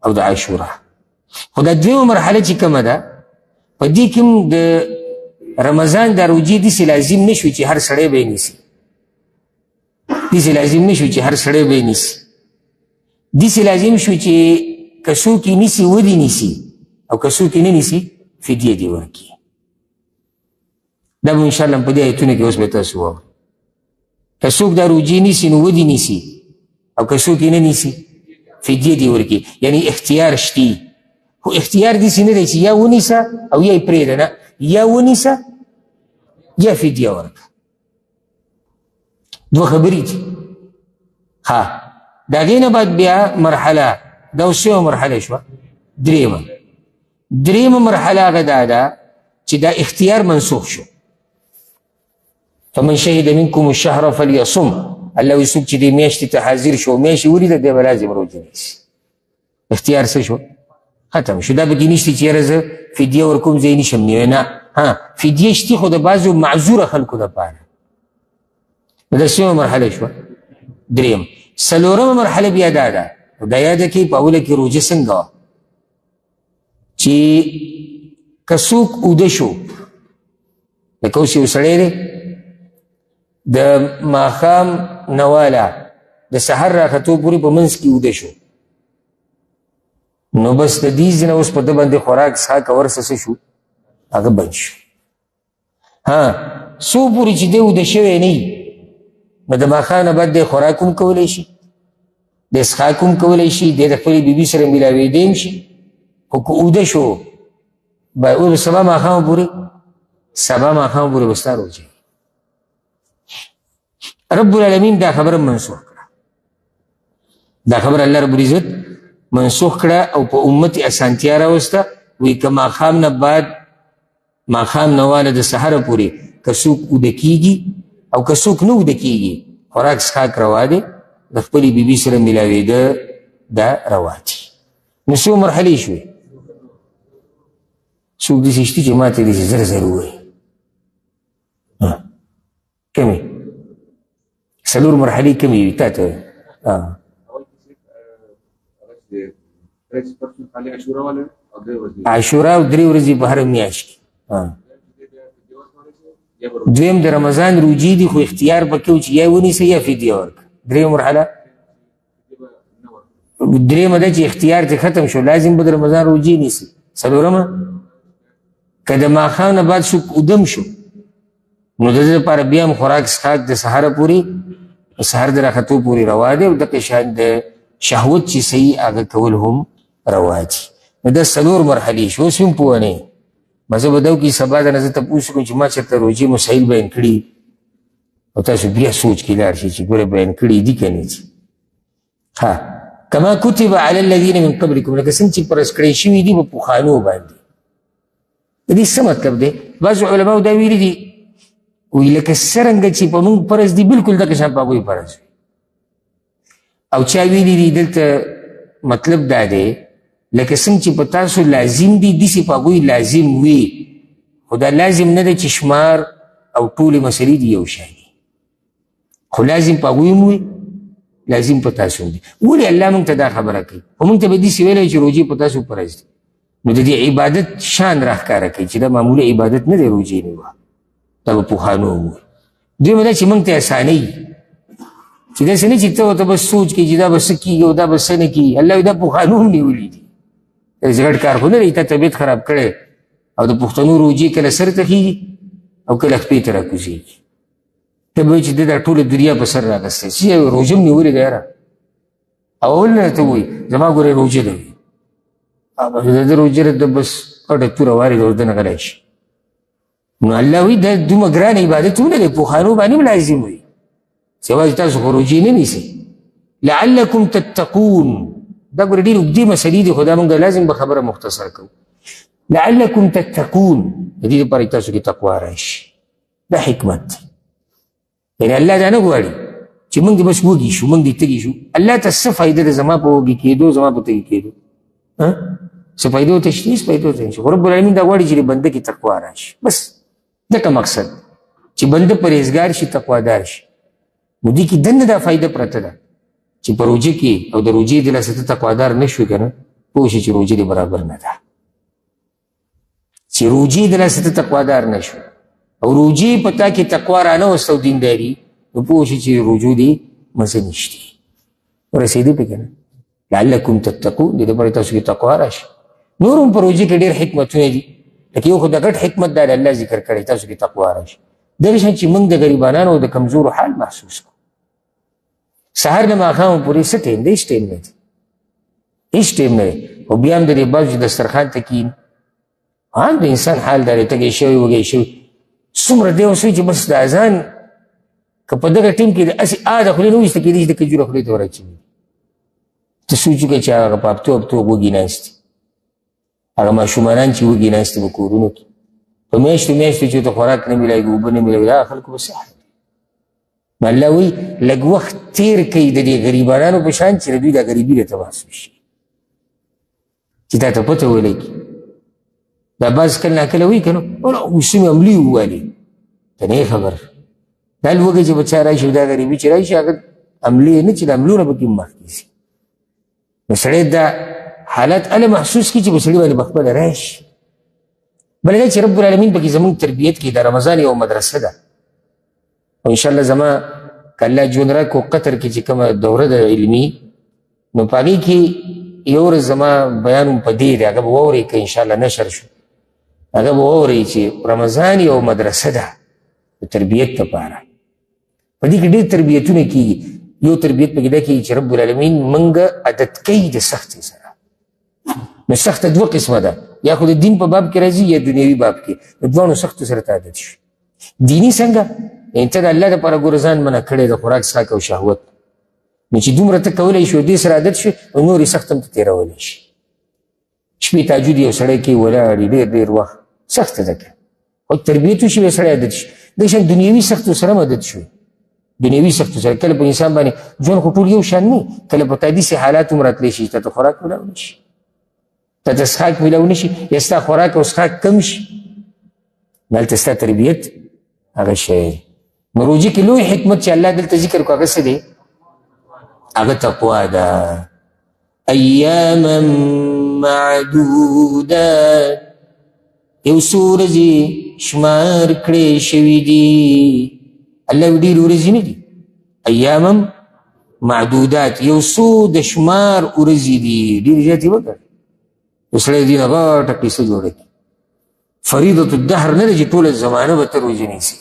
او د عاشورا. خو دا دویمه مرحله چې کومه ده په دې کې هم د رمضان دا روجې داسې لازم نه شوي چې هر سړی به یې نیسي، داسې لازم نه شوي چې هر سړی به یې نیسي، داسې لازم شوي چې که څوک یې نیسي ودې نیسي، او که څوک یې نه نیسي فدیه دې ورکړي. دا به انشاءالله په دې ایتونو کې اوس به تاسو واورئ. که څوک دا روجې نیسي نو ودې نیسي، او که څوک یې نه نیسي فدیه دې ورکړي، یعنی اختیار شته. خو اختیار داسې نه دی چې یا ونیسه او یا یې پرېږده، نه، یا ونیسه یا فدیه ورکړه. 2 خبرې دي. ها د هغې نه بعد بیا مرحله دا اوس یوه مرحله شوه، درېیمه مرحله هغه دا ده چې دا اختیار منسوخ شو. فمن شهد منکم الشهر فلیصم، الله وایي څوک چې دې میاشتې ته حاضر شو، میاشتې ولیده، دی به لازم روژه نیسي. اختیار څه شو؟ ختم شو. دا پکې نشته چې یاره زه فدیه ورکوم زه یې نشم نیوی، نه، فدیه شتي خو د بعضو معذوره خلکو دپاره. نو دا څومره مرحله شوه؟ 3. 4مه مرحله بیا دا ده، دا یاده کړئ په اوله کې روژه څنګه وه چې که څوک اوده شو، لکه اوس یو سړی دی د ماښام نه واله د سحر راختو پورې په منځ کې اوده شو، نو بس د دې ځای نه اوس په ده باندې خوراک څښاک او ورڅه څه شو، هغه بند شو. څو پورې چې دی اوده شوی نه وي، نو د ماښام نه بعد دی خوراک هم کولی شي، دی څښاک هم کولی شي، دی د خپلې بیبي سره میلاوېدی هم شي. خو که اوده شو به سبا ماښام پورې به ستا روژه. رب العالمین دا خبره منسوخ کړه، دا خبره الله رب العزت منسوخ کړه او په امت اسانتیا راوسته. وایي که ماښام نه بعد ماښام نه واله د سحره پورې که څوک اوده کېږي او که څوک نه اوده کېږي، خوراک څښاک روا دی، د خپلې بیبي سره میلاوېده دا روا دي. نو څو مرحلې شوې؟ څوک داسې شته چې ما ته داسې زر ووایي؟ کمې 4 مرحلې کمې وي تا ته؟ عاشورا او 3 ورځې په هره میاشت کې. دویم د رمضان روجې دي، خو اختیار پکې و چې یا ونیسه یا فدیه ورکړه. 3مه مرحله 3مه ده چې اختیار ته ختم شو، لازم به د رمضان روجې نیسي. 4مه که د ماښام نه بعد څوک ودم شو، نو د ده لپاره بیا هم خوراک څښاک د سهاره پورې، سهار د راختو پورې روا دی، او دغه شان د شهوت چې صحیح هغه کول هم روا دي. نو دا 4 مرحلې شو. اوس هم پوه نه یې، مزه به دا وکړي سبا نه زه تپوس کوم چې ما چېرته روژې مسایل بیان کړي، او تاسو بیا سوچ کې لاړ شئ چې ګوره بیان کړي دي که نه دي. کما کتب علی الذین من قبلکم، لکه څنګه چې فرض کړی شوي دي په پخوانو باندې. د دې څه مطلب دی؟ بعضو علماو دا ویلي دي، وی لکه څرنګه چې په موږ فرض دي بلکل دغه شان په هغوی فرض وي. او چا ویلي دي دلته مطلب دا دی لکه څنګه چې په تاسو لازم دي داسې په هغوی لازم وي، خو دا لازم نه دی چې شمار او ټولې مسلې دي یو شی دي، خو لازم په هغوی هم وي، لازم په تاسو هم دي. ولې الله موږ ته دا خبره کوي؟ خو موږ ته به داسې ویلی چې روژې په تاسو فرض دي، نو د دې عبادت شان راښکاره کوي چې دا معموله عبادت نه دی روژې نیول، دا به پخوانو هم وي. دویمه دا چې موږ ته اسانۍ، چې داسې نه چې ته ورته بس سوچ کوي چې دا به څه کېږي او دا به څه نه کېږي. الله وایي دا پخوانو هم نیولي دي، داسې غټ کار خو نه دی، تا طبیعت خراب کړی او د پښتنو روژې کله سر ته خېږي او کله خپې ته راکوزېږي. ته به وایي چې ده دا ټوله دنیا په سر راغستی، چې روژه هم نیولې ده یاره. او اول نه ته وایي زما ګورې روژه ده، د ده روژه ده بس غټه توره وارې ده ورته نه غلی شي. نو الله وایي دا دومره ګران عبادتونه دی پوهانو باندې هم لازم وي سوای تاسو خو روجې نه نیسئ لعلکم تتقون دا ګوره ډېرې اوږدې مسلې دي خو دا موږ لازم به خبره مختصر کوو لعلکم تتقون د دې لپاره تاسو کې تقوا راشي دا حکمت دی یعنې الله دا نه غواړي چې موږ دې بس وږي شو موږ دې تږي شو الله ته څه فایده ده زما په وږي کېدو زما په تږي کېدو څه فایده ورته شته هېڅ فایده ورته نشته خو رب العالمین دا غواړي چې د بنده کې تقوا راشي بس دغه مقصد چې بنده پرهیزګار شي تقوادار شي نو دې کې دننه دا فایده پرته ده چې په روژه کې او د روژې د لاسه ته تقوادار نه شوې که نه پوه شي چې روژه دې برابر نه ده چې روژې د لاسه ته تقوادار نه شو او روژې په تا کې تقوا رانهوسته او دینداري نو پوه شي چې روژو دې مزه نشته ورسېدې پکې نه لعلکم تتقون دې دپاره تاسو کې تقوا راشي نور هم په روژې کې ډېر حکمتونه دي لکه یو خو د ګډ حکمت دا د الله ذکر کړی تاسو کې تقوا راشي دغه شان چې موږ د غریبانانو او د کمزورو حال محسوس کړو سهار نه ماښام پورې څه ټایم دی هېڅ ټایم نه دی هېڅ ټایم نه دی خو بیا هم د دې بعض چې دسترخوان ته کښېني هم د انسان حال دا دی تږی شوی وږی شوی څومره دی اوس چې بس د اذان که په دغه ټیم کې هسې د خولې نه وایسته کېدای شي د کجوره خولې ته ورچوي ته سوچ وکړه چې هغه په هفتو هفتو وږي ناست دي هغه ماشومانان چې وږي ناست دي په کورونو کې په میاشتو میاشتو چې ورته خوراک نه میلاوي اوبه نه میلاوي هغه خلکو به څه حال نو الله وایي لږ وخت تېر کوي د دې غریبانانو په شان چې د دوی دا غریبي درته محسوس شي چې تا ته پته ولګي دا بعض کله ناکله وایي که نو اوس مې عملي ووالي ته نه یې خبر دا لوږه چې بچا راشي دا غریبي چې راشي هغه عملي نه چې د عملونه پکې مخکې شي نو سړی دا حالت هله محسوس کړي چې په سړي باندې پخپله راشي بله دا چې رب العالمین پکې زموږ تربیت کې د رمضان یو مدرسه ده او انشاءالله زما که الله ژوند راکړو قطر کې چې کومه دوره ده علمي نو په هغې کې یو ورځ زما بیان هم په دې دی هغه به واورئ که انشاءالله نشر شو هغه به واورئ چې رمضان یو مدرسه ده د تربیت لپاره په دې کې ډېر تربیتونه کېږي یو تربیت پکې دا کېږي چې رب العالمین موږ عادت کوي د سختۍ سره نو سخته دوه قسمه ده یا خو د دین په باب کې راځي یا دنیوي باب کې د دواړو سختو سره ته عادت شي دیني څنګه یعنې ته د الله دپاره ګوره ځان منع کړی د خوراک څښاک او شهوت نو چې دومره ته کولی شي او دې سره عادت شي نو نور یې سخت هم ته تېرولی شي شپې تهجد یو سړی کوي ولاړ ډېر ډېر وخت سخته ده که خو تربیت وشي بیا سړی عادت شي دغه شان دنیوي سختو سره هم عادت شوي دنیوي سختو سره کله په انسان باندې ژوند خو ټول یو شان نه کله په تا داسې حالات هم راتلی شي تا ته خوراک میلاو نه شي تا ته څښاک میلاو نه شي یا ستا خوراک او څښاک کم شي نو هلته ستا تربیت هغه شی نو روژې کې لوی حکمت چې الله دلته ذکر کړو هغه څه دی هغه تقوا ده ایاما معدودات یو څو ورځې شمار کړې شوي دي الله وی ډېرې ورځې نه دي ایاما معدودات یو څو د شمار ورځې دي ډېرې زیاتې وکړه یو سړی دې نه غټه قصه جوړه کړي فریضة الدهر نه ده چې ټوله زمانه به ته روژې نیسي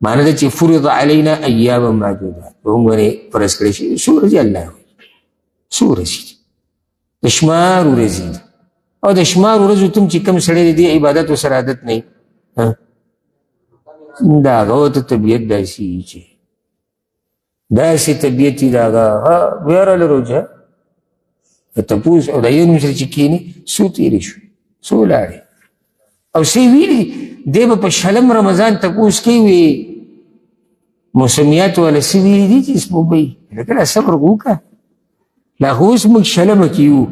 معنی ده چې فرض علینا ایاما معدودات په موږ باندې فرض کړی شي څو ورځې الله وایي څو ورځې دي د شمار ورځې دي او د شمار ورځو ته چې کوم سړی د دې عبادتو سره عادت نه د هغه ته طبیعت داسې وي چې داسې طبیعت وي د هغه بیا راله روژه تپوس او د یو نوم سره چې کښېني څو تېرې شوې څو لاړې او څه یې ویلي دی به په شلم رمضان تپوس کوي وي موسمیات والا څه ویلي دي چې سپوږمۍ لکه لا صبر وکړه لا خو اوس موږ شلمه کې یو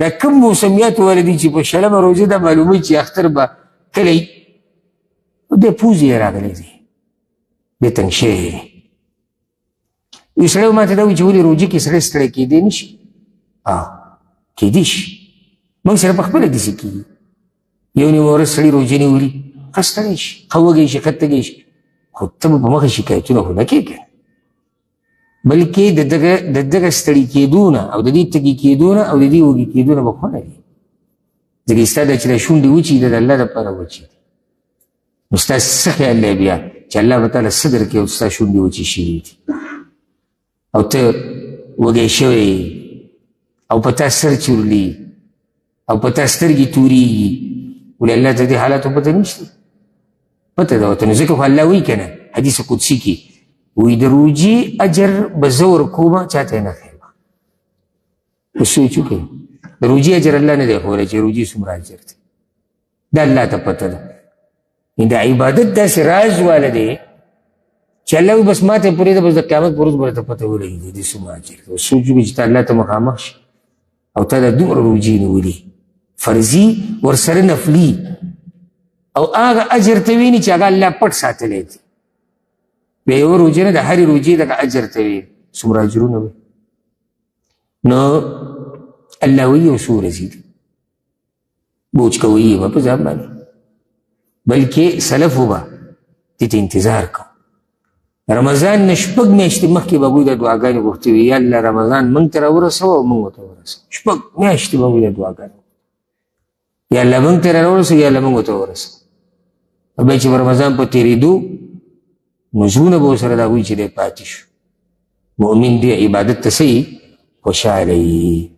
دا کوم موسمیات والا دي چې په شلمه روژه دا معلوموي چې اختر به کله وي دی پوز یې راغلی دی دی تنګ شوی دی یو سړی ما ته دا وایي چې ولې روژه کې سړی ستړی کېدی نه شي کېدی شي موږ سره په خپله داسې کېږي یو نیمه ورځ سړي روژه نیولي ښه ستړی شي ښه وږی شي ښه تږی شي خو ته به په مخه شکایتونه خو نه کوې که بلکې د دغه ستړي کېدو نه او د دې تږي کېدو نه او د دې وږي کېدو نه به خوند دی ځکه ستا دا چې دا شونډې وچې د الله دپاره وچې دي نو ستا څه خیال دی بیا چې الله به تعالی څه درکوي او ستا شونډې وچې شوي دي او ته وږی شوی او په تا سر چورلي او په تا سترګې تورېږي ولې الله ته دې حالاتو پته نشته؟ پته ده ورته. نو ځکه خو الله وایي که نه حدیث قدسي کې وایي د روجې اجر به زه ورکومه چا ته یې نه ښیم. په سوچ وکړئ د روجې اجر الله نه دی ښولی چې روجې څومره اجر دی، دا الله ته پته ده. د عبادت داسې راز والا دی چې الله وایي بس ما ته پرېږده، بس د قیامت په ورځ به درته پته ولګېږي دې څومره اجر دی. سوچ وکړئ چې ته الله ته مخامخ شي او تا دا دومره روجې نیولي فرضي ورسره نفلي او هغه اجر ته ویني چې هغه الله پټ ساتلی دی. بیا یوه روجې نه د هرې روجې دغه اجر ته وي څومره اجرونه وي. نو الله وایي یو څو ورځې دي، بوج کوئ یې به په ځان باندې، بلکې سلفو به دې ته انتظار کو. رمضان نه شپږ میاشتې مخکې به هغوی د دعاګانې غوښتې وي، یا الله رمضان موږ ته راورسوه او موږ ورته ورسوه. شپږ میاشتې به هغوی د دعاګانې یا الله موږ ته راورسوه یا الله موږ ورته ورسوه. بیا چې به رمضان په تېرېدو نو زړونه به ورسره د هغوی چې دی پاتې شو. مؤمن دې عبادت ته څه خوشحاله وي.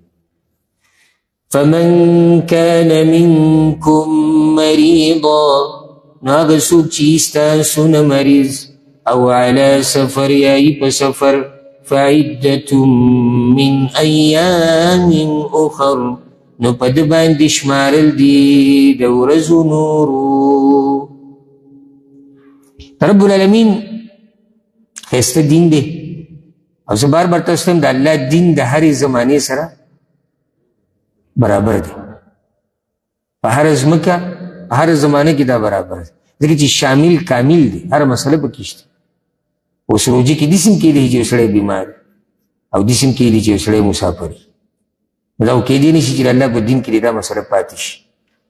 فمن كان منكم مريضا، نو هغه څوک چې ستاسو نه مریض او على سفر یا په سفر، فعدة من ایام اخر، نو په ده باندې شمارل دي د ورځو نورو. رب العالمین ښایسته دین دی او زه بار بار تاسو ته د الله دین د هرې زمانې سره برابر دی. په هره ځمکه په هره زمانه کې دا برابر دی، ځکه چې شامل کامل دی، هره مسله پکې شته. اوس روجې کې داسې هم کیدی چې یو سړی بیمار او داسې هم کیدي چې یو سړی مسافر وي. دا خو کیدی نه شي چې د الله په دین کې دا مسله پاتې شي.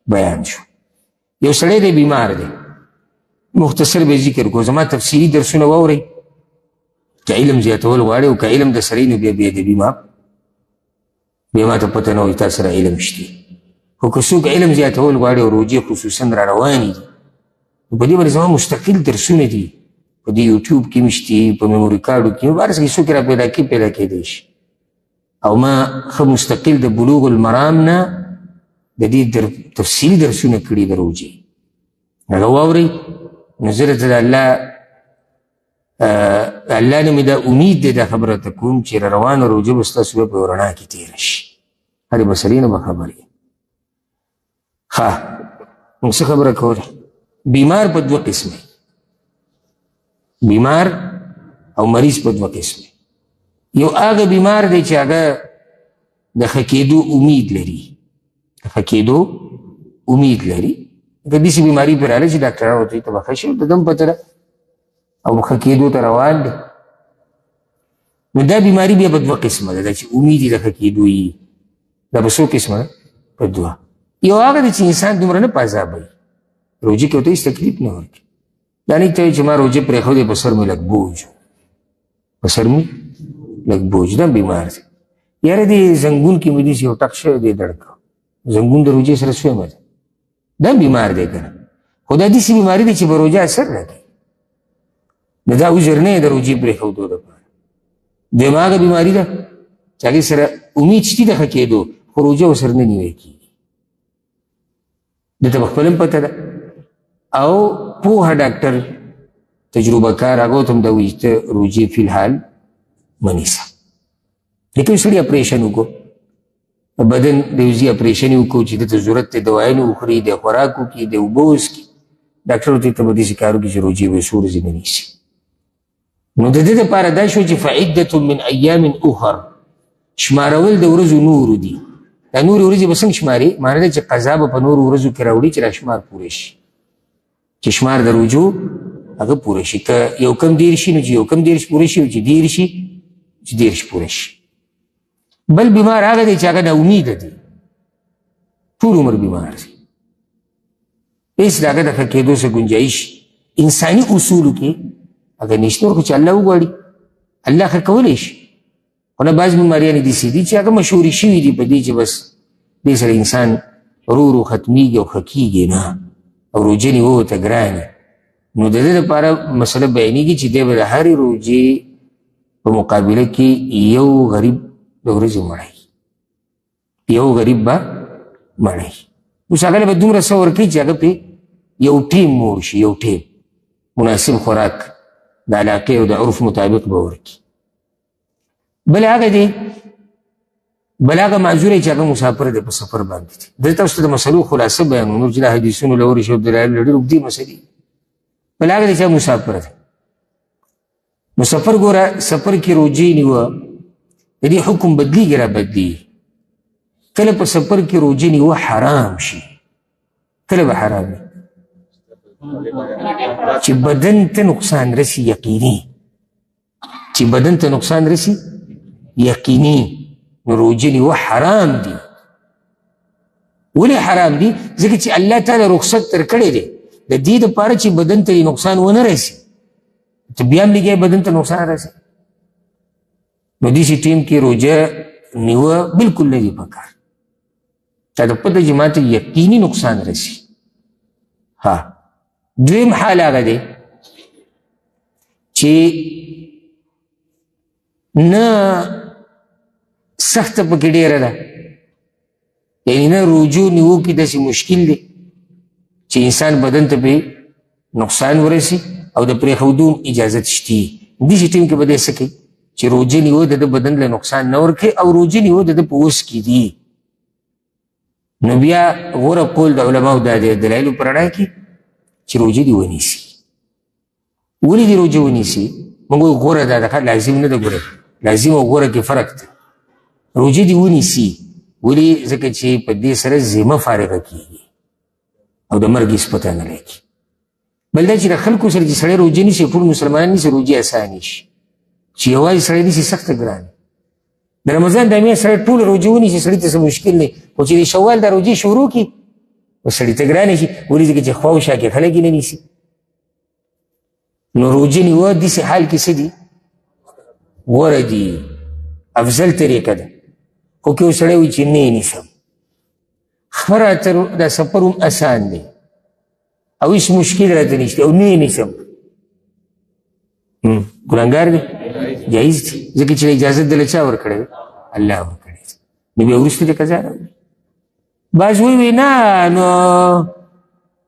بیان شو یو سړی دی بیمار دی، مختصر به ذکر کو، زما تفصیلي درسونه واورئ که علم زیاتول غواړئ، او که علم د سړی نو بیا بېادبي بیا ما ته پته نه وایي تا سره علم شته. خو که څوک علم زیاتول غواړي او روجې خصوصا را روانې دي نو په دې باندې زما مستقل درسونه دي، په دې یوټیوب کې مې شته، په میموري کارډو کې، هر څه کې څوک را پیدا کېدی شي. او ما ښه مستقل د بلوغ المرام نه د دې تفصیلي درسونه کړي د روجې، هغه واورئ. نو زه درته د الله نه مې دا امید دی، دا خبره ته کوم چې روانه روجه به ستاسو به په رڼا کې تېره شي، هرې مسلې نه به خبر یې. ښه موږ څه خبره کوله؟ بیمار په دوه قسمه، بیمار او مریض په دوه قسمه. یو هغه بیمار دی چې هغه د ښه کېدو امید لري، د ښه کېدو امید لري. که داسې بیماري پرې راغله چې ډاکټران ورته وایي ته به ښه شې، د ده هم پته ده او ښه کېدو ته روان دی. نو دا بیماري بیا په دوه قسمه ده، دا چې امید یې د ښه کېدو وي، دا په څو قسمه ده؟ په دوه. یو هغه دی چې انسان دومره نه په عذابوي، روجې کې ورته هېڅ تکلیف نه ورکوي. دا نه ته وایي چې ما روجې پرېښودې په سر مې لږ بوج، په سر مې لږ بوج، دا بیمار دی. یاره دې زنګون کې مې داسې یو ټک شوی دی دړ کړ، زنګون د روجې سره سویمه ده، دا بیمار دی که نه. خو دا داسې بیماري دی چې په روجه اثر نه کوي، نو دا عذر نه دی د روجې پرېښودو دپاره. دویم هغه بیماري ده چې هغې سره امید شتي د ښه کېدو، خو روجه ورسره نه نیوی کېږي، ده ته به خپله هم پته ده. او پوهه ډاکټر تجربه کار هغه ته هم دا وایي چې ته روجې فی الحال مه نیسه. لکه یو سړي اپریشن وکړو، بدن د یو ځای اپریشن یې وکړو چې دته ضرورت دی دوایانې وخوري، د خوراک وکړي، د اوبه وڅښي، ډاکټر ورته ته به داسې کار وکړي چې روجې به یې څو ورځې نه نیسي. نو د دې دپاره دا شو چې فعدة من ایام اخر، شمارول د ورځو نورو دي. دا نورې ورځې به څنګه شماري؟ معنی ده چې قضا به په نورو ورځو کې راوړي چې دا شمار پوره شي، چې شمار د روجو هغه پوره شي. که یو کم دېرش شي نو چې یو کم دېرش پوره شي، او چې دېرش شي چې دېرش پوره شي. بل بیمار هغه دی چې هغه نا امیده دی، ټول عمر بیمار دی، هېڅ د هغه د ښه کېدو څه ګنجایش انساني اصولو کې هغه نشته. خو چې الله وغواړي الله ښه کولی شي. خو نه بعض بیماریانې داسې دي چې هغه مشهورې شوي دي په دې چې بس دې سره انسان ورو ورو ختمیږي او ښه کېږي نه، او روجه نیول ورته ګران وي. نو د دې لپاره مسله بیانېږي چې دی به د هرې روجې په مقابله کې یو غریب د ورځې مړی، یو غریب به مړی. اوس هغه به دومره څه ورکوي چې هغه پرې یو ټیم موړ شي، یو ټیم مناسب خوراک د علاقې او د عرف مطابق به ورکړي. بل هغه دی، بل هغه معذور دی چې هغه مسافر دی، په سفر باندې دی. دلته تاسو ته د مسلو خلاصه بیانوم، نور چې د حدیثونو له ورشي او دلایل له ډېرې اوږدې مسلې. بل هغه دی چې مسافر دی. مسافر ګوره سفر کې روجې نیوه د دې حکم بدلیږي را بدلیږي. کله په سفر کې روجې نیوه حرام شي، کله به حرام وي چې بدن ته نقصان رسی یقیني، چې بدن ته نقصان رسی یقیني، نو روجې نیوه حرام دي. ولې حرام دي؟ ځکه چې الله تعالی رخصت درکړی دی د دې دپاره چې بدن ته نقصان ونه رسي. ته بیا هم لګیا بدن ته نقصان رسي، نو داسې ټیم کې روجه نیوه بلکل نه دي پکار. تا ته پته چې ما ته یقیني نقصان رسي. ها دویم حال هغه دی چې نه سخته پکې ډېره ده، یعنې نه روجو نیو کې داسې مشکل دی چې انسان بدن ته پرې نقصان ورسي او د پرېښودو اجازت شتي. داسې ټیم کې به دی څه کوي چې روجې نیو د ده بدن له نقصان نه ورکوي او روجې نیو د ده په وس کې دي. نو بیا غوره قول د علماو دا دی دلایلو په رڼا کې چې روجه دې ونیسي. ولې دې روجه ونیسي؟ موږ وایو غوره ده، لازم نه ده. ګوره لازم او غوره کې فرق دی. روجه دې ونیسي ولې؟ ځکه چې په دې سره ذمه فارغه کېږي او د مرګ سپته نه لګي. بل دا چې د خلکو سره چې سړی روجه نیسي، ټول مسلمانان نیسي، روجې اسانې شي. چې یوازې سړی نیسي سخته ګرانه. د رمضان د میاشت سړی ټول روجې ونیسي، سړي ته څه مشکل دی، خو چې د شوال دا روجې شروع کړي نو سړي ته ګرانې شي. ولې؟ ځکه چې خوا و شا کې خلک یې نه نیسي. نو روجې نیوه داسې حال کې څه دي؟ غوره دي، افضل طریقه ده. خو که یو سړی وایي چې نه یې نیسم، ښه راته دا سفر هم اسان دی او هېڅ مشکل راته نشته او نه یې نیسم، ګناهګار دی؟ جایز دی، ځکه چې اجازت دله چا ورکړی دی؟ الله ورکړی دی. نو بیا وروسته دې قضا راوړي. بعض وایي نه، نو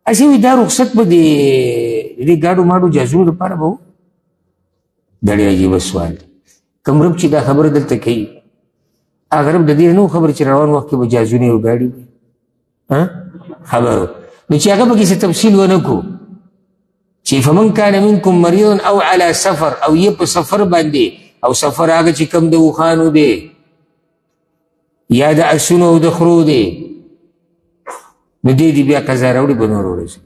هسې وایي دا رخصت به د دې ګاډو ماډو جهازونو لپاره به و. دا ډېر عجیبه سوال دی. کوم رب چې دا خبره دلته کوي هغه رب د دې نه خبر چې روان وخت کې به جهازونه او ګاډي وي خبرو. نو چې هغه پکې څه تفصیل ونه کړو چې فمن کان منکم مریض او علی سفر، او یې په سفر باندې، او سفر هغه چې کم د اوښانو دی یا د اسونو او د خرو دی، نو دې دې بیا قضا راوړي به نور ورځي.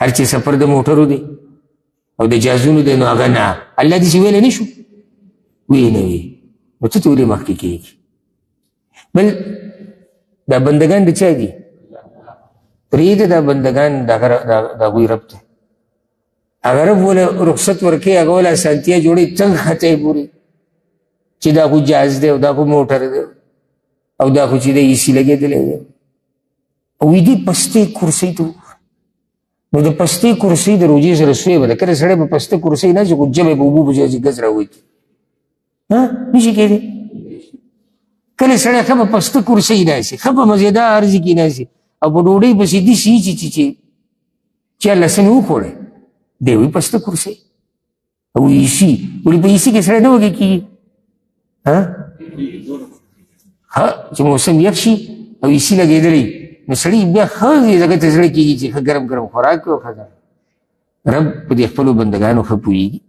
هر چې سفر د موټرو دی او د جهازونو دی نو هغه نه. الله دې چې ویلی نه شو؟ وی نه وي. نو ته ولې مخکې کېږي؟ بل دا بندګان د چا دي؟ پرېږده دا بندګان د هغوی رب دی. هغه رب وله رخصت ورکوي، هغه وله اسانتیا جوړوي تنګ خطی پورې چې دا خو جهاز دی او دا خو موټر دی او دا خو چې دی ایسي لګېدلی دی او دې پستې کرسۍ ته. نو د پستې کرسۍ د روجې سره سوی به ده. کله سړی به پسته کرسۍ ناستي خو جبه به اوبو په ځای چې ګز راوځي، نشي کېدی. کله سړی ښه به پسته کرسۍ ناستي، ښه په مزېدار ځای کې ناستي او په ډوډۍ پسې داسې چې الله څه مې وخوړی دی وایي پسته کرسۍ او ایسي. ولې په ایسي کې سړی نه وږی کېږي؟ چې موسم یخ شي او ایسي لګېدلی نو سړي بیا ښه ځای ته زړه کېږي چې ښه ګرم ګرم خوراک کړي او ښه ده. رب په دې خپلو بندګانو ښه پوهېږي،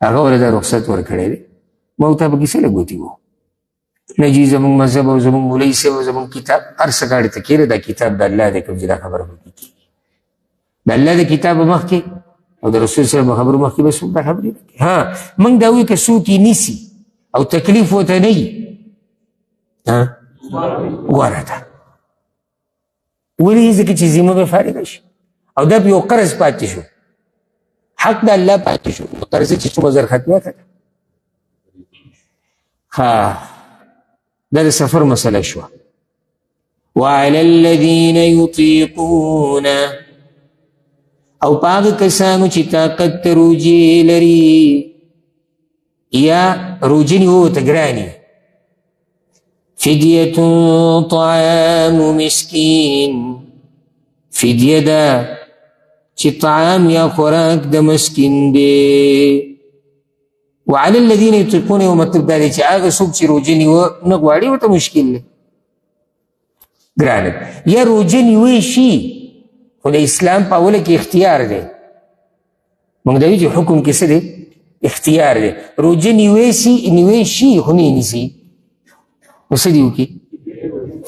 هغه ورله دا رخصت ورکړی دی. ما ورته پکې څه لګوتي وو؟ نه جي زمونږ مذهب او زمونږ مولوي صاحب او زمونږ کتاب هر څه ګاډې ته کېږده. دا کتاب د الله دی، کوم چې دا خبره پکې کېږي د الله د کتاب مخکې او د رسول صلی الله خبرو مخکې به څوک دا خبرې نه کوي. موږ دا وایو که څوک یې نیسي او تکلیف ورته نه وي غوره ده. ولې؟ ځکه چې ذمه به فارغه شي او دا په یو قرض پاتې شو، حق د الله پاتې شو. قرض چې څومره زر ختمه کړه. دا د سفر مسله شوه. وعلى الذين يطيقون، او پاک کسانو چې طاقت ته روجې لري یا روجې نیولو ته ګران وي، فدیة طعام مسکین، فدیه دا چې طعام یا خوراک د مسکین دی. وعلى الذين يطيقونه یو مطلب دا دی چې هغه څوک چې روژه نه غواړي ورته مشکل دی ګرانه، یا روژه نیوی شي خو د اسلام په اوله کې اختیار دی. موږ دا وایو چې حکم کې څه دی؟ اختیار دی. روژه نیوی شي خو نه یې نیسي نو څه دې وکړي؟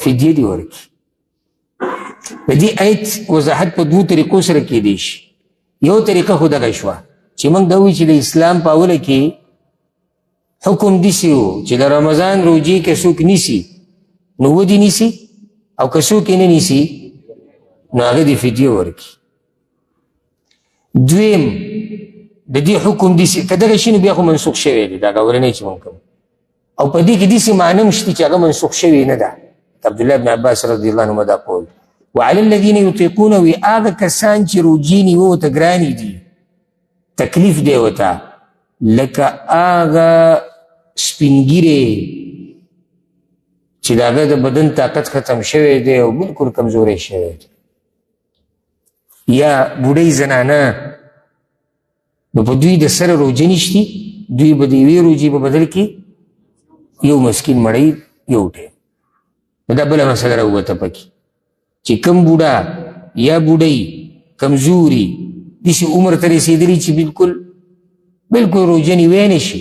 فدیه دې ورکړي. د دې آیت وضاحت په دوو طریقو سره کیدی شي. یو طریقه خو دغه شوه چې موږ دا وایو چې د اسلام په اوله کې حکم داسې و چې د رمضان روژې که څوک نیسي نو ودې نیسي، او که څوک یې نه نیسي نو هغه دې فدیه ورکړي. دویم د دې حکم داسې که دغه شي نو بیا خو منسوخ شوی دی، دا اولنی چې موږ کوو، او په دې کې داسې معنی هم شته چې هغه منسوخ شوی نه ده. عبدالله بن عباس رضی الله عنهما دا قول وعلى الذين يطيقونه، وی هغه کسان چې روژې نیوه ورته ګرانې دي، تکلیف دی ورته، لکه هغه سپین ږیری چې د هغه د بدن طاقت ختم شوی دی او بلکل کمزوری شوی دی، یا بوډۍ زنانه، نو په دوی د سره روژه نشتي، دوی به د یوې روژې په بدل کې یو مسکین مړی یو ټیم. نو دا بله مسله راووته پکې چې کم بوډا یا بوډۍ کمزوري داسې عمر ته رسېدلي چې بلکل روژه نیوی نه شي،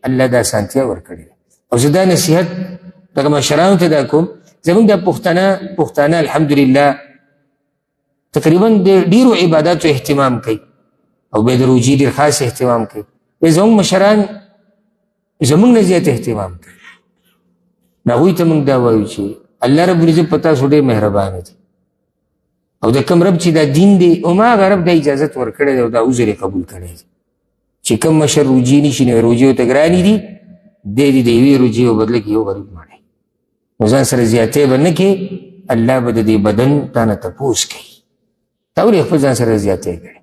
الله دا اسانتیا ورکړې ده. او زه دا نصیحت دغه مشرانو ته دا کوم، زموږ دا پښتانه الحمدلله تقریبا د ډېرو عباداتو اهتمام کوي او بیا د روژې ډېر خاص اهتمام کوي. بیا زموږ مشران زموږ نه زیات اهتمام کوي. نو هغوی ته موږ دا وایو چې الله رب العزت په تاسو ډېر مهربانه دی، او د کوم رب چې دا دین دی هماغه رب دا اجازت ورکړی دی او دا عذر یې قبول کړی دی چې کوم مشر روژې نیشي نو روژې ورته ګرانې دي، دی دې د یوې روژې په بدله کې یو غریب مړی. نو ځان سره زیاتۍ به نه کوې، الله به د دې بدن تا نه تپوس کوي. تا ولې خپل ځان سره زیاتۍ کړې؟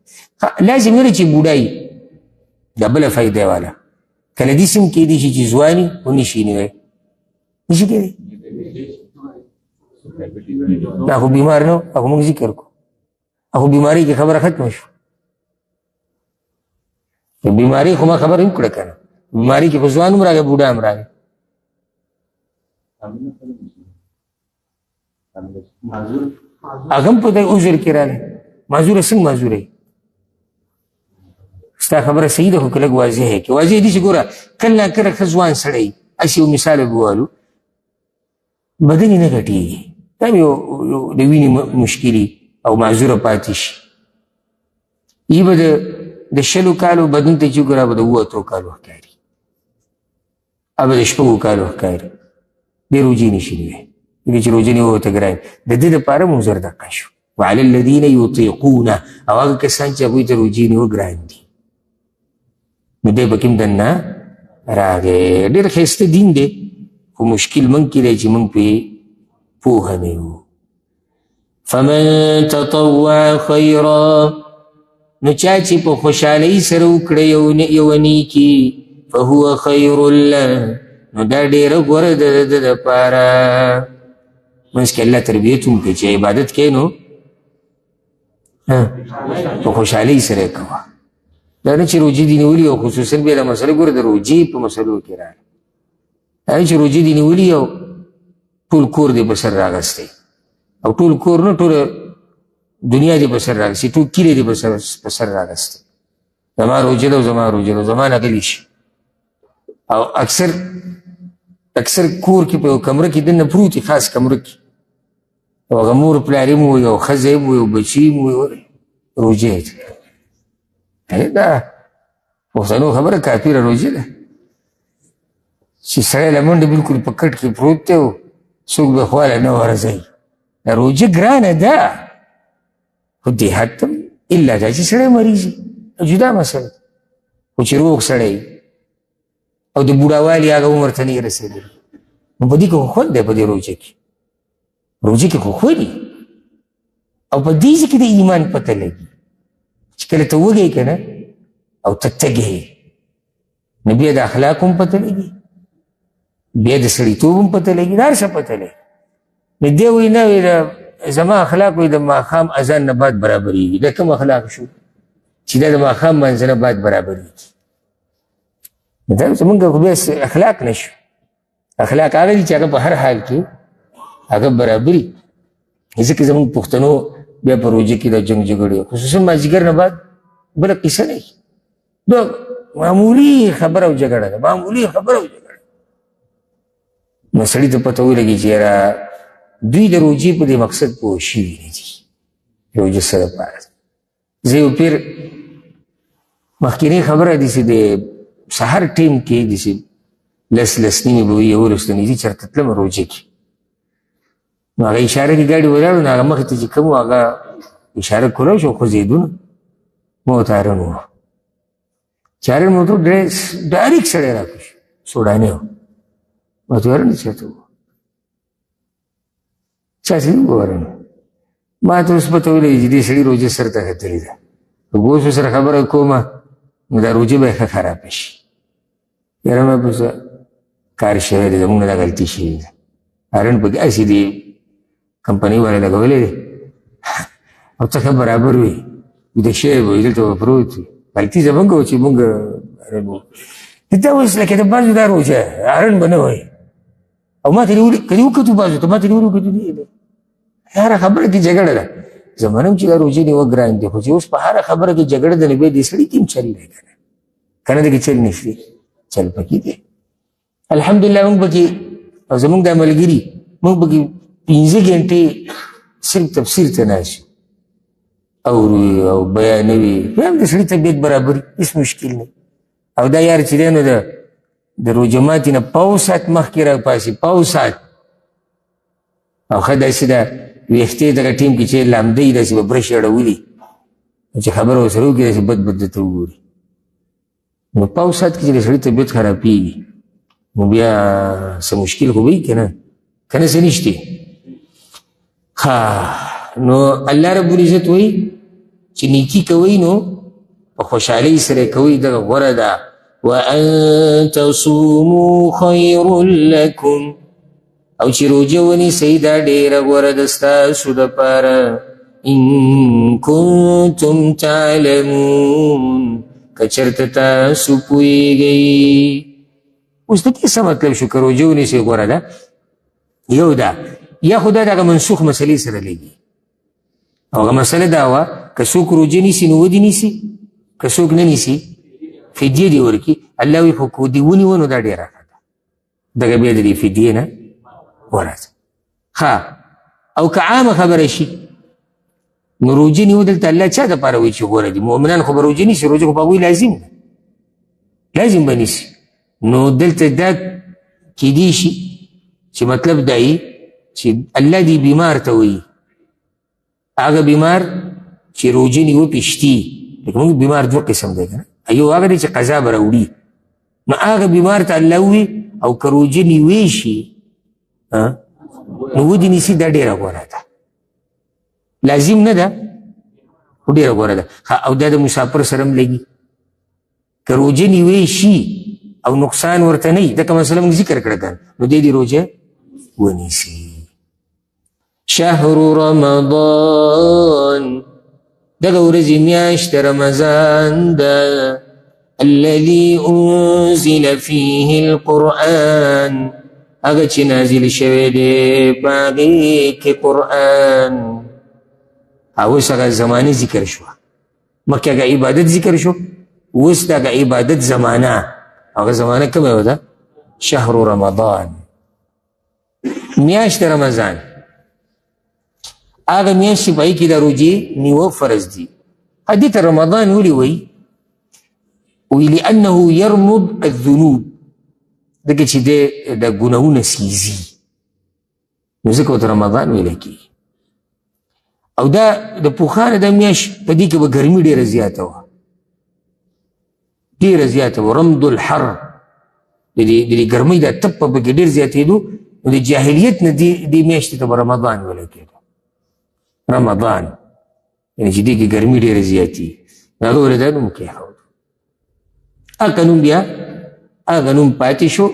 لازم نه دی چې بوډا یي، دا بله فایده والا کله داسې هم کیدی شي چې ځوان یي خو نشي نیوی، نشي کېدی. دا خو بیمار نه و، هغه موږ ذکر کړو، هغه بیمارۍ کې خبره ختمه شوه. بیمارۍ خو ما خبره هم کړه که نه، بیمارۍ کې خو ځوان هم راغی بوډا هم راغی. هغه هم په دې عذر کې راغلی. معذوره څنګه معذوره یې؟ ستا خبره صحیح ده خو که لږ واضح یې کړې. واضح یې دي چې ګوره کله ناکله ښه ځوان سړی هسې یو مثال به ووالو بدن یې نه غټېږي، دا هم یو د وینې مشکلي او معذوره پاتې شي. یې به د 20 کالو بدن ته چې وګوره به د 7 کالو ښکاري، به د 6 کالو ښکاري، دی روژې نشي نیوی. دې چې روژه نیوه ورته ګران، د دې دپاره مو زر دقه شو وعلى الذين يطيقونه، او هغه کسان چې هغوی ته روژې نیوه ګران دي نو دی پکې هم دننه راغی. ډېر ښایسته دین دی خو مشکل موږ کې دی چې موږ پرې پوهه نه یو. فمن تطوع خیرا، نو چا چې په خوشحالۍ سره وکړه یو نیکي، فهو خیر له، نو دا ډېره غوره ده د ده دپاره. منځ کې الله تربیت هم کوي چې عبادت کوې نو په خوشحالۍ سره یې کوه. دا نه چې روژې دې نیولي او خصوصا بیا دا مسله ګوره د روژې په مسلو کې راغله، دا نه چې روژې دې نیولي او ټول کور دې په سر راغستی، او ټول کور نه ټوله دنیا دې په سر راغستی، ټول کلی دې په سر راغستی، زما روژه ده او زما روژه ده، زما نه غلی شي. او اکثر کور کې په یو کمره کې دننه پروت وي، خاص کمره کې، او هغه مور پلار یې وي او ښځه یې وي او بچي یې وي، روژه یې دا پښتنو خبره کافره روژه ده چې سړی له منډې بلکل په کټ کې پروت دی او څوک به خواله نه ورځوي. دا روژه ګرانه ده خو دې حد ته الا دا چې سړی مریض وي جدا مسله، خو چې روغ سړی او د بوډاوالي هغه عمر ته نه یې رسېدلی، نو په دې کې خو خوند دی. په دې روژه کې خو خو دي، او په دې کې د ایمان پته لګي چې کله ته وږی که نه او ته تږی نو بیا د اخلاق هم پته لګي، بیا د سړیتوب هم پته لګي، د هر څه پته لګي. نو دی وایي نه وایي زما اخلاق وایي د ماښام اذان نه بعد برابرېږي. دا کوم اخلاق شو چې دا د ماښام منځه نه بعد برابرېږي؟ دا زمونږ خو بیا اخلاق نه شو. اخلاق هغه دي چې هغه په هر حال کې هغه برابري. ځکه زمونږ پښتنو بیا په روژه کې د جنګ جګړې خصوصا مازدیګر نه بعد بله قصه نه وي. دا معمولي خبره او جګړه ده، معمولي خبره او جګړه. نو سړي ته پته ولګي چې یاره دوی د روژې په دې مقصد پوه شوي نه دي، روژه څه دپاره. زه یو پیر مخکینۍ خبره داسې د سهار ټیم کې داسې لس نیمې به وي، یولس نږدې چېرته تلم روژه کې. نو هغه اشاره کې ګاډي ولاړو، نو هغه مخې ته چې کوم و هغه اشاره کولی شو خوځېدو. ما ورته هارن ووه چې هارن مو ورته ډایرکټ سړی راکوي شو، سوډاني و. ما ورته هارن چېرته ووه چاسې وګورم. ما ته اوس پته ولګي چې دې سړي روژه سر ته ختلې ده. که اوس ورسره خبره کومه نو دا روژه به یې ښه خرابه شي. یاره ما به کار شوی دی، زمونږ نه دا غلطي شوې ده. هارن پکې هسې دې کمپنۍ والا لګولی دی او څه ښه برابر وي، ویده شوی به وي، دلته به پروت وي. غلطي زمونږ وه چې مونږ هارن وو. دا اوس لکه د بعضو دا روژه هارن به نه وایي. او ما ته دې که دې وکتو بعضو ته ما ته دې وکتو دی هره خبره کې جګړه ده. زه منم چې دا روژې نیوه ګران دی، خو چې اوس په هره خبره کې جګړه ده، نو بیا دې سړي کې هم چل دی که نه، که نه دې کې چل نشته، چل پکې دی. الحمدلله موږ پکې او زمونږ دا ملګري موږ پکې 15 ګنټې صرف تفسیر ته ناست یو، اورو او بیانوي. بیا هم د سړي طبیعت برابري، هېڅ مشکل نه. او دا یار چې دی نو د روژه ماتي نه پاو ساعت مخکې راپاسي، پاو ساعت. او ښه داسې ده ویښتې دغه ټیم کې چې لامده وي داسې به برش اړولي، چې خبره ورسره وکړي داسې بد بد درته وګوري. نو پاو ساعت کې چې د سړي طبیعت خرابېږي نو بیا څه مشکل خو به وي که نه، که نه څه نشتې. نو الله رب العزت وایي چې نیکي کوئ نو په خوشحالۍ سره کوئ، دغه غوره ده. وان تصوموا خیر لکم، او چې روژه ونیسئ دا ډېره غوره ده ستاسو دپاره. ان کنتم تعلمون، که چېرته تاسو پوهېږئ. اوس د دې څه مطلب شو که روژه ونیسئ غوره ده؟ یو ده، یا خو دا دغه منسوخ مسلې سره لګي. او هغه مسله دا وه که څوک روژه نیسي نو ودې نیسي، که څوک نه نیسي فدیه دې ورکړي. الله وایي خو که دې ونیوه نو دا ډېره ښه ده، دغه بیا د دې فدیې نه ورځه. او که عامه خبره شي نو روژه نیول دلته الله چا دپاره وایي چې غوره دي؟ مؤمنان خو به روژه نیسي، روژه خو په هغوی لازم ده، لازم به نیسي. نو دلته دا کیدی شي چې مطلب دا یي چې الله دې بیمار ته وایي، هغه بیمار چې روژه نیوه پشتي. لکه موږ بیمار دوه قسم دی که نه، یو هغه دی چې قضا به راوړي، نو هغه بیمار ته الله وایي. او که روژه نیوی شي نو ودې نیسي، دا ډېره غوره ده، لازم نه ده خو ډېره غوره ده. او دا د مسافر سره هم لګي، که روژه نیوی شي او نقصان ورته نه وي، دکه مسله موږ ذکر کړه که نو دی دې روژه ونیسي. شهر رمضان، دغه ورځې میاشت رمضان ده. الذي انزل فيه القرآن، هغه چې نازل شوی دی په هغې کې قرآن. اوس هغه زمانه ذکر شوه، مخکې هغه عبادت ذکر شو، اوس د هغه عبادت زمانه. هغه زمانه کومه یوه ده؟ شهر رمضان، میاشت رمضان. هغه میاشت چې په هغې کې د روژې نیوه فرض دي. دې ته رمضان ولې وایي؟ وی لأنه يرمض الذنوب، دغه چې د ګناهونه سیزي، نو ځکه ورته رمضان ویلی کېږي. او دا د پوخانه د میاشت په دې کې به ګرمي ډېره زیاته وه، ډېره زیاته وه. رمض الحر، د دې ګرمۍ دا تپ په کې ډېر زیاتېدو، نو د جاهلیت نه دې میاشتې ته به رمضان ویلی کېدو. رمضان یعنې چې دې کې ګرمي ډېره زیاتي، هغه ولې دا نوم کېښود. هغه نوم بیا هغه نوم پاتې شو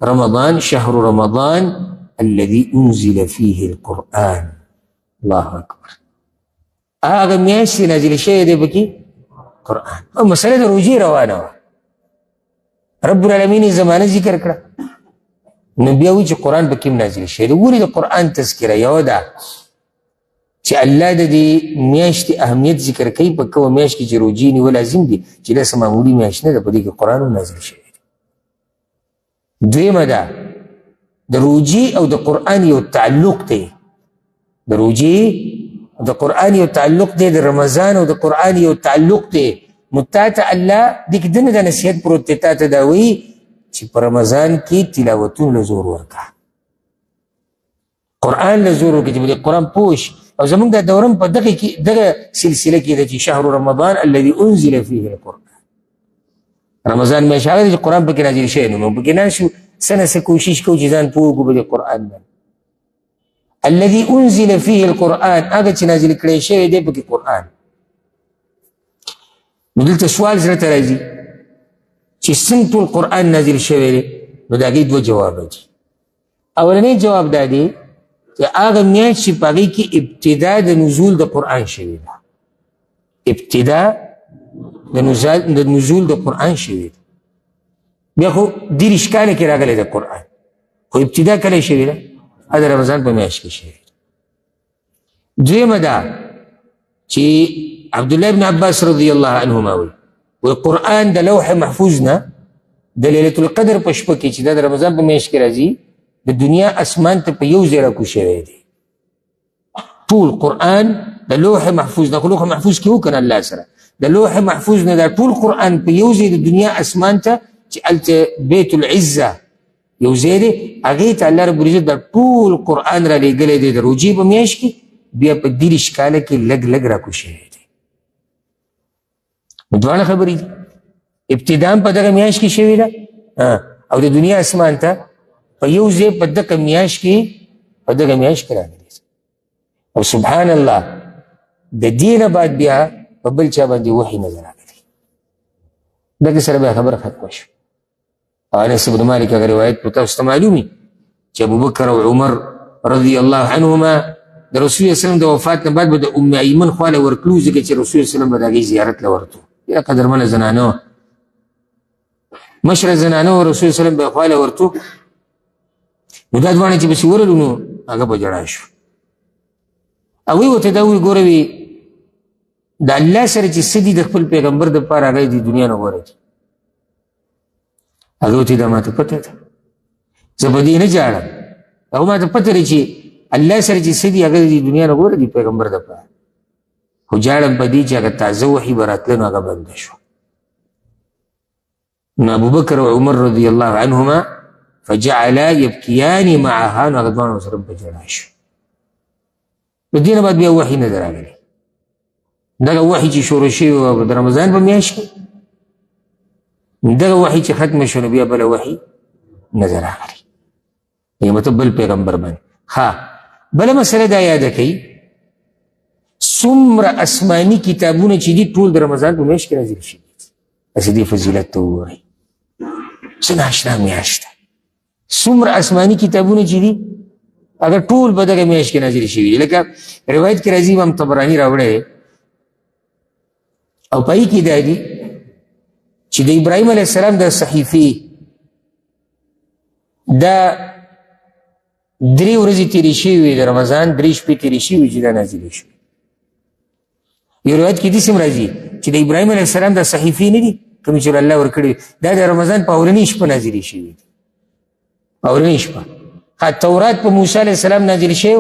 رمضان شهر رمضان الذي انزل فيه القرآن. الله اکبر. هغه میاشت نازل شوی دی پکې قرآن. او مسله د روژې روانه وه، رب العالمین یې زمانه ذکر کړه، نو بیا وایي چې قرآن پکې هم نازل شوی دی. ولې د قرآن تذکره یوه ده چې الله د دې میاشتې اهمیت ذکر کوي په کومه میاشت کې چې روژې نیول لازم دي، چې داسې معمولي میاشت نه ده، په دې کې قرآن هم نازل شوی دی. دویمه ده د روژې او د قرآن یو تعلق دی، د روژې او د قرآن یو تعلق دی، د رمضان او د قرآن یو تعلق دی. نو تا ته الله دې کې دنه دا نصیحت پروت دی، تا ته دا وایي چې په رمضان کې تلاوتونو له زور ورکړه، قرآن له زور ورکړه، چې د قرآن پوه شي. او زمونږ دا دورم په دغه سلسله کې ده چې شهر رمضان الذي انزل فيه القرآن. رمضان میاشت هغه چې قرآن پکې نازل شوی، نو موږ پکې ناشو څه نه څه کوشش کوو چې ځان پوه کړو په دې قرآن باندې. الذي انزل فيه القرآن، هغه چې نازل کړی شوی دی پکې قرآن. نو دلته سوال زړه ته راځي چې څنګه ټول قرآن نازل شوی دی؟ نو د هغې دوه جواب دي. اولنی جواب دا دی چې هغه میاشت چې په هغې کې ابتدا د نزول د قرآن شوی ده، ابتدا د نزول د قرآن شوی ده. بیا خو دېرش کاله کې راغلی د قرآن، خو ابتدا کله شوی ده؟ د رمضان په میاشت کې شوی. دویمه ده چې عبدالله ابن عباس رضی الله عنهما وایي قرآن د لوح محفوظ نه د لیلة القدر په شپه کې چې دا د رمضان په میاشت کې راځي، د دنیا اسمان ته په یو ځای راکوز شوی دی. ټول قرآن د لوح محفوظ نه، خو لوح محفوظ کې وکنه الله سره، د لوح محفوظ نه دا ټول قرآن په یو ځای د دنیا اسمان ته چې هلته بیت العزه یو ځای دی، هغې ته الله رب العزت دا ټول قرآن را لېږلی دی د روژې په میاشت کې، بیا په 30 کاله کې لږ لږ راکوز شوی دی. نو دواړه خبرې دي، ابتدا هم په دغه میاشت کې شوې ده او د دنیا اسمان ته په یو ځای په دغه میاشت کې راغلی. او سبحان الله د دې نه بعد بیا په بل چا باندې وحي نه راغلی. دغه سره بیا خبره ختمه شوه. او انس بن مالک هغه روایت په تاسو ته معلومي چې ابوبکر او عمر رضی الله عنهما د رسول وسلم د وفات نه بعد به د ام ایمن خواله ورتلو، ځکه چې رسول وسلم به د هغې زیارت له ورتلو. ډېره قدرمنه زنانه وه، مشره زنانه وه، رسول وسلم به یې خواله ورتلو. نو دا دواړه چې پسې ورلو نو هغه په ژړا شو. هغوی ورته دا ووایي ګوره وي د الله سره چې څه دي د خپل پیغمبر دپاره هغه د دنیا نه غوره دي. هغه ورته دا ماته پته ده، زه په دې نه ژاړم، هغه ماته پته ده چې الله سره چې څه دي هغه د دنیا نه غوره دي پیغمبر دپاره، خو ژاړم په دې چې هغه تازه وحي به راتله نو هغه بنده شو. نو ابوبکر او عمر رضی الله عنهما فجعلا یبکیان معها، نو هغه دواړه ورسره په ژړا شو. د دې نه بعد بیا وحي نه ده راغلی. دغه وحي چې شروع شوی وه د رمضان په میاشت کې، دغه وحي چې ختمه شو نو بیا بله وحي نه ده راغلی، یعنې مطلب بل پیغمبر باندې. بله مسله دا یاده کوي څومره اسماني کتابونه چې دي ټول د رمضان په میاشت کې نازل شوي دي. داسې دې فضیلت ته وګورئ، څه ناشنا میاشت ده. څومره اسماني کتابونه چې دي هغه ټول په دغه میاشت کې نازل شوي دي. لکه روایت کې راځي امام طبراني راوړی او په کې دا دي چې د ابراهیم علیه السلام د صحیفې دا 3 ورځې تېرې شوي وي، د رمضان 3 شپې تېرې شوي چې دا نازلې شوي. یو روایت کې داسې هم راځي چې د ابراهیم علیه السلام دا صحیفې نه دي کومې چې الله ورکړي، دا د رمضان په اولنۍ شپه نازلې شوي دي، په اولنۍ شپه. تورات په موسی علیه السلام نازل شوی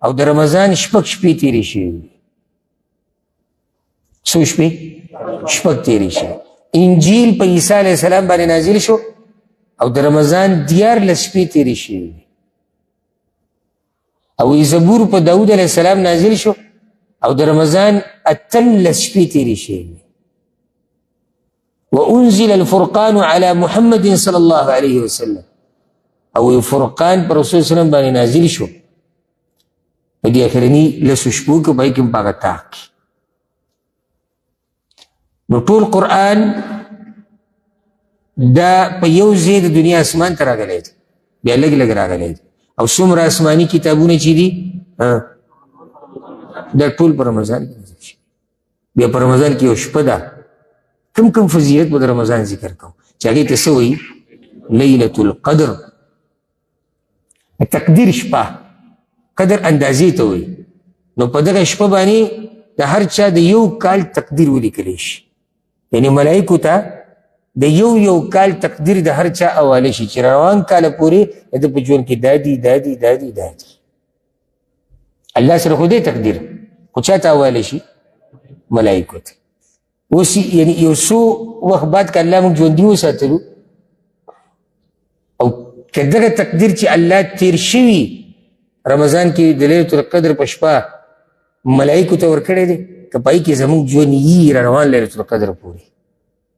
او د رمضان 6 شپې تېرې شوي دي. څو شپې؟ 6 تېرې شوي. انجیل په عیسی علیه السلام باندې نازل شو او د رمضان 14 شپې تېرې شوي دي. او زبور په داود علیه السلام نازل شو او د رمضان 18 شپې تېرې شوي دي. وانزل الفرقان على محمد صلی الله علیه وسلم، او فرقان پر رسول وسلم باندې نازل شو په دې اخرني 10 شپو کې، په هغې کې هم په هغه طاق کې. نو ټول قرآن دا په یو ځای د دنیا اسمان ته راغلی دی، بیا لږ لږ راغلی دی. او څومره آسماني کتابونه چې دي دا ټول په رمضان کې نازل شي. بیا په رمضان کې یو شپه ده، کم کم فضیلت به د رمضان ذکر کوم چې هغې ته څه وایي؟ لیلة القدر، تقدیر شپه، قدر اندازې ته وایي. نو په دغه شپه باندې د هر چا د یو کال تقدیر ولیکلی شي، یعنی ملایکو ته د یو کال تقدیر د هر چا حواله شي چې روان کاله پورې د په ژوند کې دا دي. الله سره خو دی تقدیر، خو چا ته حواله شي؟ ملایکو ته. اوس یعنی یو څو وخت بعد که الله موږ ژوندي وساتلو او که دغه تقدیر چې الله تیر شوي رمضان کې د لیلة القدر په شپه ملایکو ته ورکړی دی، که په هغې کې زموږ ژوند یي را روان لیلة القدر پورې،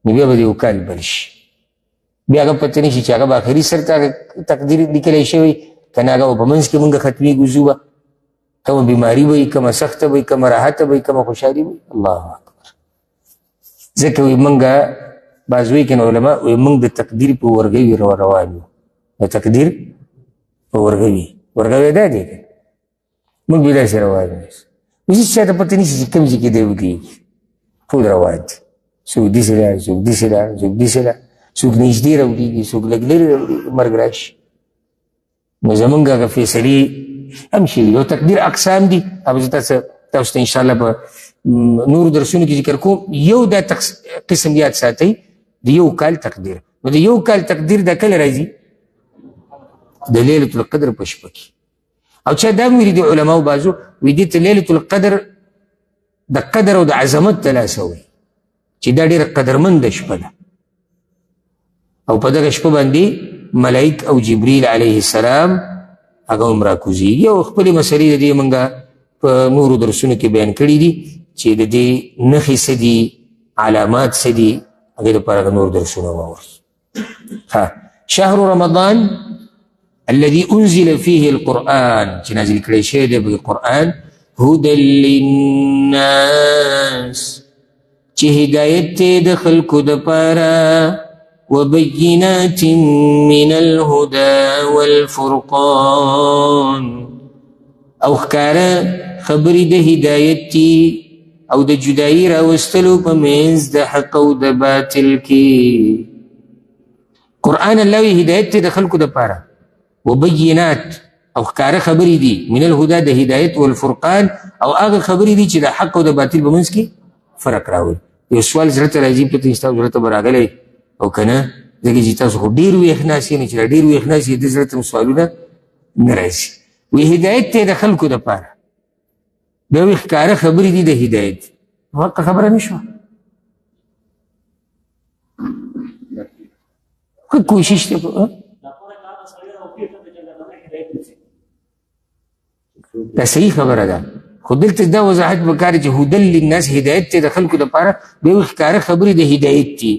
نو بیا به د یو کال بل شي. بیا هغه پته نه شي چې هغه به آخري سر ته تقدیر لیکلی شوی که نه، هغه به په منځ کې مونږ ختمېږو ځو به، کومه بیماري به وي، کومه سخته به وي، کومه راحته به وي، کومه خوشحالي به وي. الله اکبر. ځکه وایي مونږ بعض وایي که نه علما وایي مونږ د تقدیر په ورګوي روان یو، د تقدیر په ورګوي دا دی که مونږ بې داسې روان یو. اوس هېڅ چا ته پته نه شي چې کوم ځای کې دی وکړېږي، ټول روان دي. څوک داسې لاړ، څوک داسې لاړ، څوک داسې لاړ، څوک نږدې راوړېږي، څوک لږ لرې راوړېږي، مرګ راشي. نو زمونږ هغه فیصلې هم شوي او تقدیر اقسام دي. او زه تاسو ته انشاءالله په نورو درسونو کې ذکر کوم. یو دا قسم یاد ساتئ، د یو کال تقدیر. نو د یو کال تقدیر دا کله راځي؟ د لیلة القدر په شپه کې. او چا دا ویلي دي علماو بعضو وایي دې ته لیلة القدر د قدر او د عظمت د لاسه وایي چې دا ډېره قدرمنده شپه ده. او په دغه شپه باندې ملائک او جبریل علیه السلام هغه هم راکوزېږي. او خپلې مسلې د دې موږ په نورو درسونو کې بیان کړي دي چې د دې نښې څه دي، علامات څه دي، هغې دپاره نور درسونه واورئ. شهر رمضان الذي انزل فيه القرآن، چې نازل کړی شوی دی په قرآن، هدى للناس، چې هدایت دی د خلکو دپاره، وبينات من الهدى والفرقان، او ښکاره خبرې د هدایت دي او د جدایي راوستلو په منځ د حق او د باطل کې. قرآن الله وی هدایت دی د خلکو دپاره، وبینات او ښکاره خبرې دي، من الهدى د هدایت والفرقان، او هغه خبرې دي چې د حق او د باطل په منځ کې فرق راولي. یو سوال زړه ته راځي، پته ستاسو زړه ته به راغلی او که نه، ځکه چې تاسو خو ډېر ویښ ناست یې، نه چې دا ډېر ویښ ناست یې د زړه ته سوالونه نه راځي. وی هدایت دی د خلکو دپاره، بیا وی ښکاره خبرې دي د هدایت. حقه خبره نه شوه؟ ښه کوشش دی. دا صحیح خبره ده، خو دلته دا وضاحت پکار چې هدى للناس هدایت دی د خلکو دپاره، بیا وی ښکاره خبرې د هدایت دي.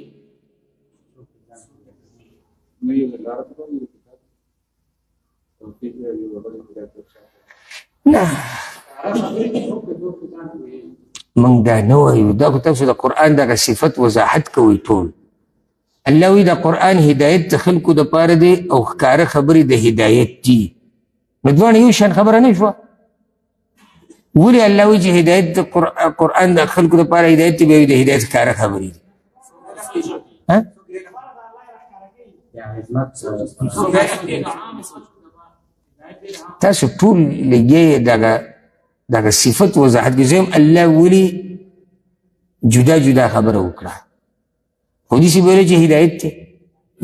نه موږ دا نه وایو، دا خو تاسو د قرآن دغه صفت وضاحت کوئ ټول. الله وایي د قرآن هدایت د خلکو دپاره دی او ښکاره خبرې د هدایت دي. نو دواړه یو شان خبره نه شوه. ولې الله وایي چې هدایت د قرآن د خلکو دپاره هدایت دی، بیا وایي د هدایت ښکاره خبرې دي؟ تاسو ټول لګیئ دغه صفت وضاحت کې. زم الله ولې جدا جدا خبره وکړه؟ خو داسې به ویلی چې هدایت دی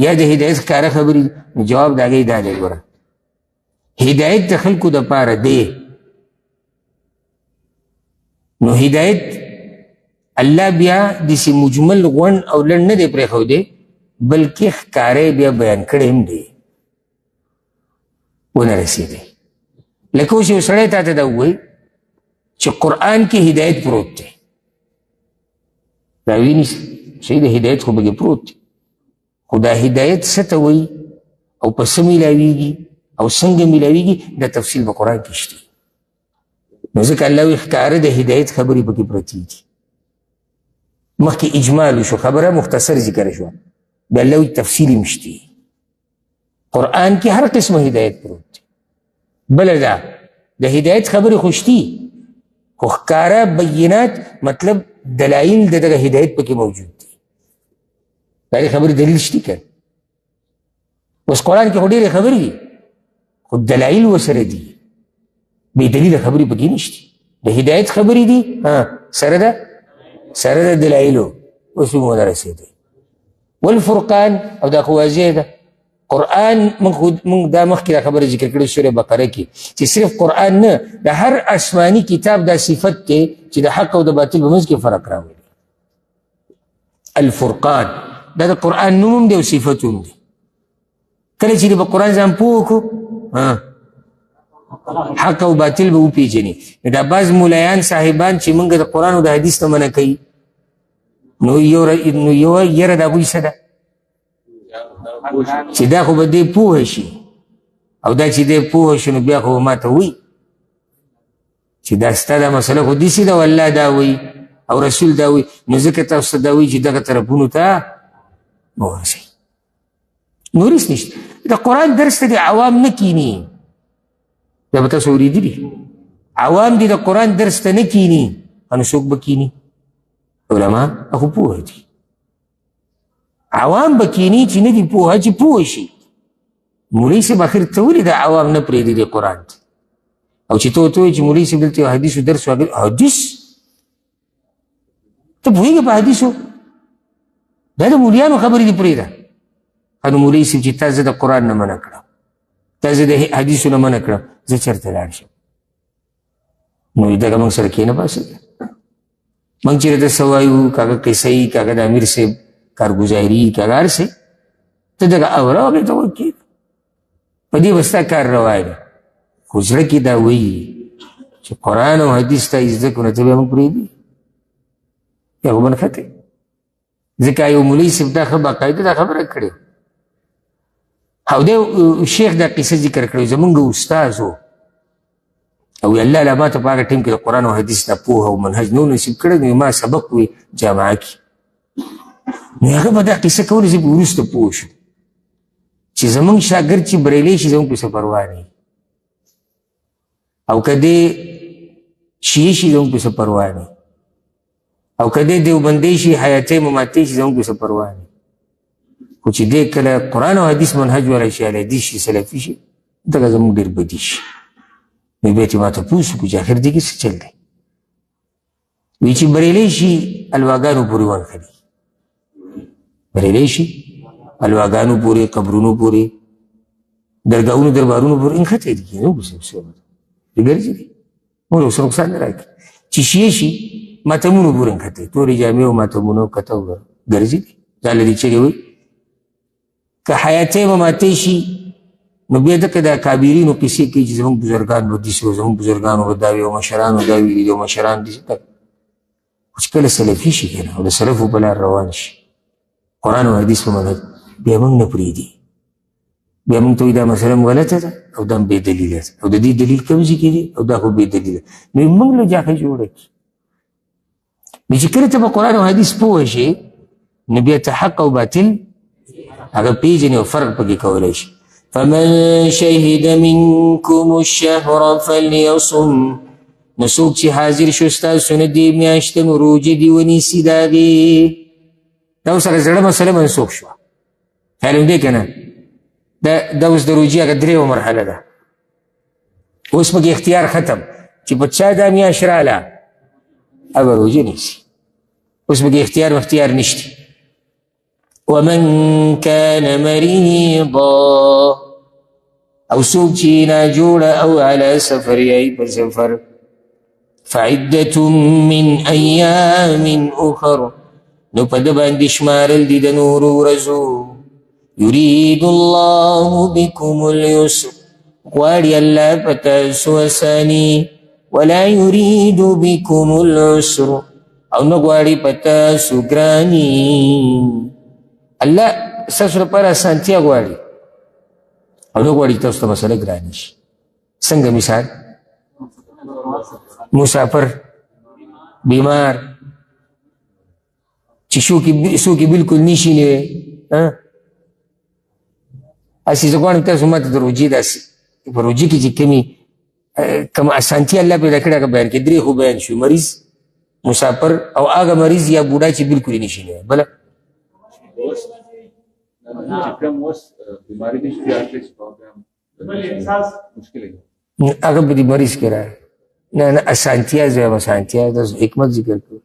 یا د هدایت ښکاره خبرې دي. جواب د هغې دا دی، ګوره هدایت د خلکو دپاره دی، نو هدایت الله بیا داسې مجمل غونډ او لنډ نه دی پرېښودی، بلکې ښکاره بیا بیان کړی هم دی، ونه رسېدی. لکه اوس یو سړی تا ته دا ووایي چې قرآن کې هدایت پروت دی، راویني صحیح د هدایت خو پکې پروت دی، خو دا هدایت څه ته وایي او په څه میلاویږي او څنګه میلاویږي، دا تفصیل په قرآن کې شته. نو ځکه الله وایي ښکاره د هدایت خبرې پکې پرتې دي. مخکې اجمال شو، خبره مختصر ذکر شوه، د الله تفصیل مشتی قرآن کې هر قسمه هدایت پروت دی. بله دا د هدایت خبرې خوشتي خو ښکاره بینات مطلب دلایل د دغه هدایت پکې موجود دي. دا خبرې دلیل شته که اوس قرآن کې خو ډېرې خبرې دي خو دلایل ورسره دي، بې دلیله خبرې پکې نشته. د هدایت خبرې دي سره د دلایلو. اوس موږ ته رسېدی والفرقان او دا خو واضح ده. قرآن موږ دا مخکې دا خبره ذکر کړې سورې بقره کې چې صرف قرآن نه د هر آسماني کتاب دا صفت دی چې د حق او د باطل په منځ کې فرق راولي. الفرقان دا د قرآن نوم هم دی او صفت هم دی. کله چې په قرآن ځان پوه کړو حق او باطل به وپېژني. دا بعض ملایان صاحبان چې موږ د قرآن او د حدیث نه منع کوي نو یو یره د هغوی څه ده چې دا خو به دی پوه شي او دا چې دی پوه شي نو بیا خو به ما ته وایي چې دا ستا دا مسله خو داسې ده او الله دا وایي او رسول دا وایي نو ځکه تاسو ته دا وایي چې دغه طرفونو ته مه ورسئ. نور هېڅ نشته. د قرآن درس ته د عوام نه کیني. دا به تاسو اورېدلي عوام دې د قرآن درس ته نه کیني نو څوک به کیني؟ علما خو پوه دي. عوام به کیني چې نه دي پوهه چې پوه شي. مولوي صاحب اخر ته ولې د عوام نه پرېږدي د قرآن ته او چې ته ورته وایې چې مولوي صاحب دلته یو حدیثو درس واخلي. حدیث ته پوهېږې په حدیثو؟ دا د مولیانو خبرې دي پرېږده. نو مولوي صاحب چې تا زه د قرآن نه منع کړم تا زه د حدیثو نه منع کړم زه چېرته لاړ شم؟ نو دغه موږ سره کښېنه پاسېږه. موږ چې راته څه وایو کاږه قصه یي کاږه د امیر صاحب کارګزاري کاږه هر څه ته دغه اوره هغې ته وکړې په دې به ستا کار روان دی. خو زړه کې دا وایي چې قرآن او حدیث ته زده کړو نو ته بیا موږ پرېږدي بیا خو به نښتې. ځکه یو مولوي صاحب دا ښه باقاعده دا خبره کړې او دی شیخ دا قصه ذکر کړی زمونږ استاذ و او الله لا ما ته په هغه ټیم کې د قرآن او حدیث نه پوهه او منهج نو نصیب کړی نو ما سبق وي جامعه کې نو هغه به دا قصه کوله زه به وروسته پوه شم چې زمونږ شاګرد چې بریلی شي زمونږ پسې پروا نه او که دی شیعه شي زمونږ پسې پروا نه او که دی دیوبندی شي حیاتی مماتی شي زمونږ پسې پروا نه خو چې دی کله قرآن او حدیث منهج والا شي الحدیث شي سلفي شي دغه زمونږ ډېر بدي شي. نو بیا چې ما ته پوه شو چې آخر دې کې څه چل دی وایي چې بریلی شي الواګانو پورې ونښلي بریلی شي الواګانو پورې قبرونو پورې درګاهونو دربارونو پورې نښتی دي نو دې ګرځي دي موږ اوس نقصان نه راکړي چې شیعه شي ماتمونو پورې نښتی تورې جامې او ماتمونو کته ګرځي دي دا له دې چغې وایي که حیاتی مماتی شي نو بیا دکه دا کابرینو قصې کوي چې زمونږ بزرګان به داسې وو زمونږ بزرګانو به دا وي او مشرانو دا ویلي دي او مشران داسې خو چې کله سلفي شي که نه او د سلفو په لار روان شي قرآن او حدیث په منهج بیا موږ نه پرېږدي بیا موږ ته وایي دا مسله غلطه ده او دا بې دلیله ده او د دې دلیل کوم ځای کې دی او دا خو بې دلیله نو موږ له جاښه جوړه کړي. نو چې کله ته په قرآن او حدیث پوه شي نو بیا ته حق او باطل هغه پېژنې او فرق پکې کولی شي. فمن شهد منكم الشهر فليصم نو څوک چې حاضر شو ستاسو نه دې میاشتې نو روژې دې ونیسي د هغې دا اوس هغه زړه مسله منسوخ شوه معلوم دی که نه دا اوس د روژې هغه درېیمه مرحله ده اوس پکې اختیار ختم چې په چا دا میاشت راله هغه روژې نیسي اوس پکې اختیار نشته. ومن كان مريضا او څوک چې ناجوړه او على سفر یای په سفر فعدة من ایام اخر نو په ده باندې شمارل دي د نورو ورځو یرید الله بكم اليسر غواړي الله په تاسو اساني ولا يريد بكم العسر او نه غواړي په تاسو ګراني. الله ستاسو لپاره اسانتیا غواړي او نه غواړي تاسو ته مسله ګرانه شي. څنګه مثال مسافر بیمار چې څوک بالکل نشي نه اسی زه غواړم تاسو ما ته د روجې داسې په روجې کې چې کوم اسانتیا الله پیدا کړې هغه بیان کړي. درې خو بیان شو: مریض، مسافر او هغه مریض یا بوډا چې بالکل یې نشي نه. بله هغه په دې مریض کې راغی. نه اسانتیا زه وایم، اسانتیا د حکمت ذکر کړو.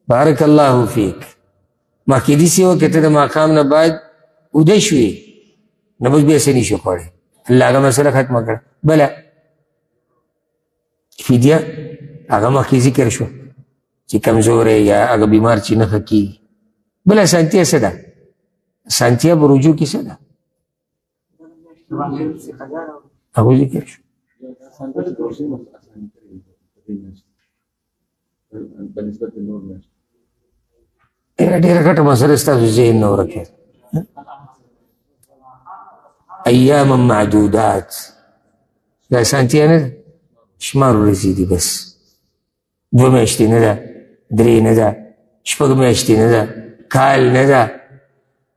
بارک الله فیک. مخکې داسې وه که ته د ماښام نه بعد اوده شوې نو بس بیا څه نشي خوړی، الله هغه مسله ختمه کړه. بله فدیه هغه مخکې ذکر شو چې کمزوری یا هغه بیمار چې نه ښه کېږي. بله اسانتیا څه ده؟ اسانتیا په رجوع کې څه ده؟ هغه ذکر شو. ډېره ګټه مسله ستاسو ذهن نه ورکېد. ایاما معدودات دا اسانتیا نه ده، شمار ورځې دي بس. 2 میاشتې نه ده، 3 نه ده، 6 میاشتې نه ده، کال نه ده.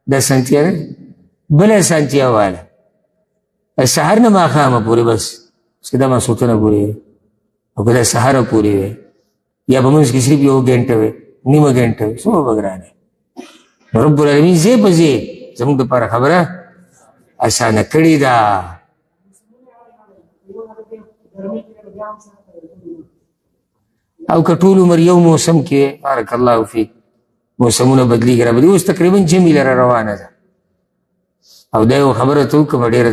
دا اسانتیا نه ده. بله اسانتیا واله سهار نه ماښامه پورې بس که دا ماسوتنه پورې وي او که دا سهاره پورې وي یا په منځ کې صرف 1 ګنټه وي، نیمه ګنټه وي، څومره به ګرانه. رب العالمین ځای په ځای زموږ دپاره خبره اسانه کړې ده. او که ټول عمر یو موسم کې بارک الله فیک موسمونه بدلیږي را بدلي. اوس تقریبا جمعې لره روانه ده او دا یو خبره ته وکړم ډېره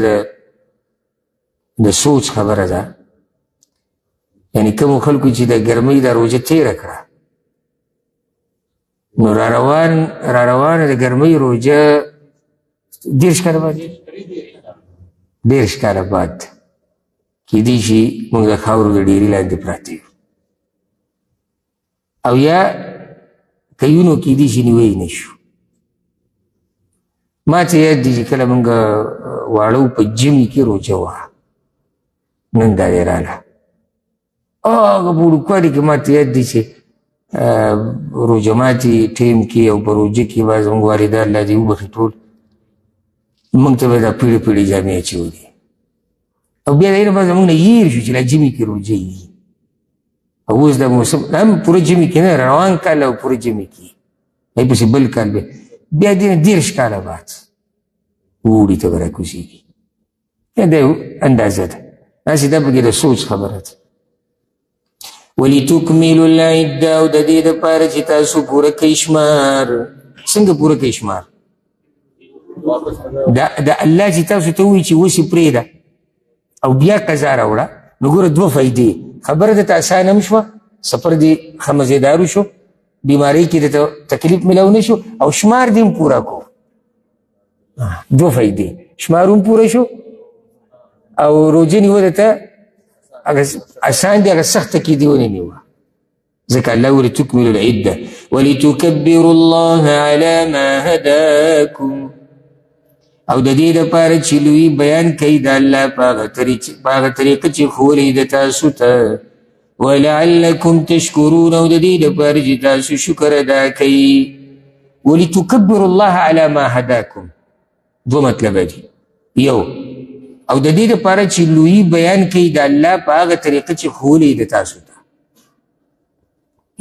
د سوچ خبره ده. یعنې کومو خلکو چې د ګرمۍ دا روژه تېره کړه نو را روانه د ګرمۍ روژه 30 کاله بعد 30 کاله بعد کېدای شي موږ د خاورو د ډېري لاندې پراته یو او یا کیونو کېدای شي نیوی نه شو. ما ته یاد دي چې کله موږ واړه په ژمي کې روژه وه، نن دا دی راله. هغه په وړوکوالي کې ما ته یاد دي چې روژه ماتي ټیم کې او په روژه کې به زموږ والده الله دې وبخي ټول موږ ته به دا پیړې پیړې جامې اچولې او بیا د هغې نه بعد زموږ نه هېر شو چې لا ژمي کې روژه وي. او اوس دا موسم هم پوره ژمي کې نه، روان کال او پوره ژمي کې هغې پسې بل کال بیا دې نه 30 کاله بعد اوړي ته به راکوزېږي. دا یو اندازه ده، داسې دا پکې د سوچ خبره ده. ولتکملوا العده او د دې دپاره چې تاسو پوره کړئ شمار. څنګه پوره کړئ شمار؟ د الله چې تاسو ته ووایي چې اوس یې پرېږده او بیا قضا راوړه نو ګوره 2 فایدې. خبره درته اسانه هم شوه، سفر دې ښه مزېدارو شو، بیماری کې د تکلیف ملو نه شو او شمار دې هم پوره کو. 2 فایدې، شمار هم پوره شو او روژه نیوه ته هغه اسان دي، هغه سخته کې دې ونه نیوه. ځکه الله ولتکملوا العده ولتکبروا الله علی ما هداکم او د دې دپاره چې لوی بیان کوي د الله په هغه طریقه چې ښولې د تاسو ته ولعلکم تشکرون او د دې دپاره چې تاسو شکر ادا کوي. ولتکبروا الله علی ما هداکم 2 مطلبه دي. یو او د دې دپاره چې لوی بیان کوي د الله په هغه طریقه چې ښولې د تاسو ته.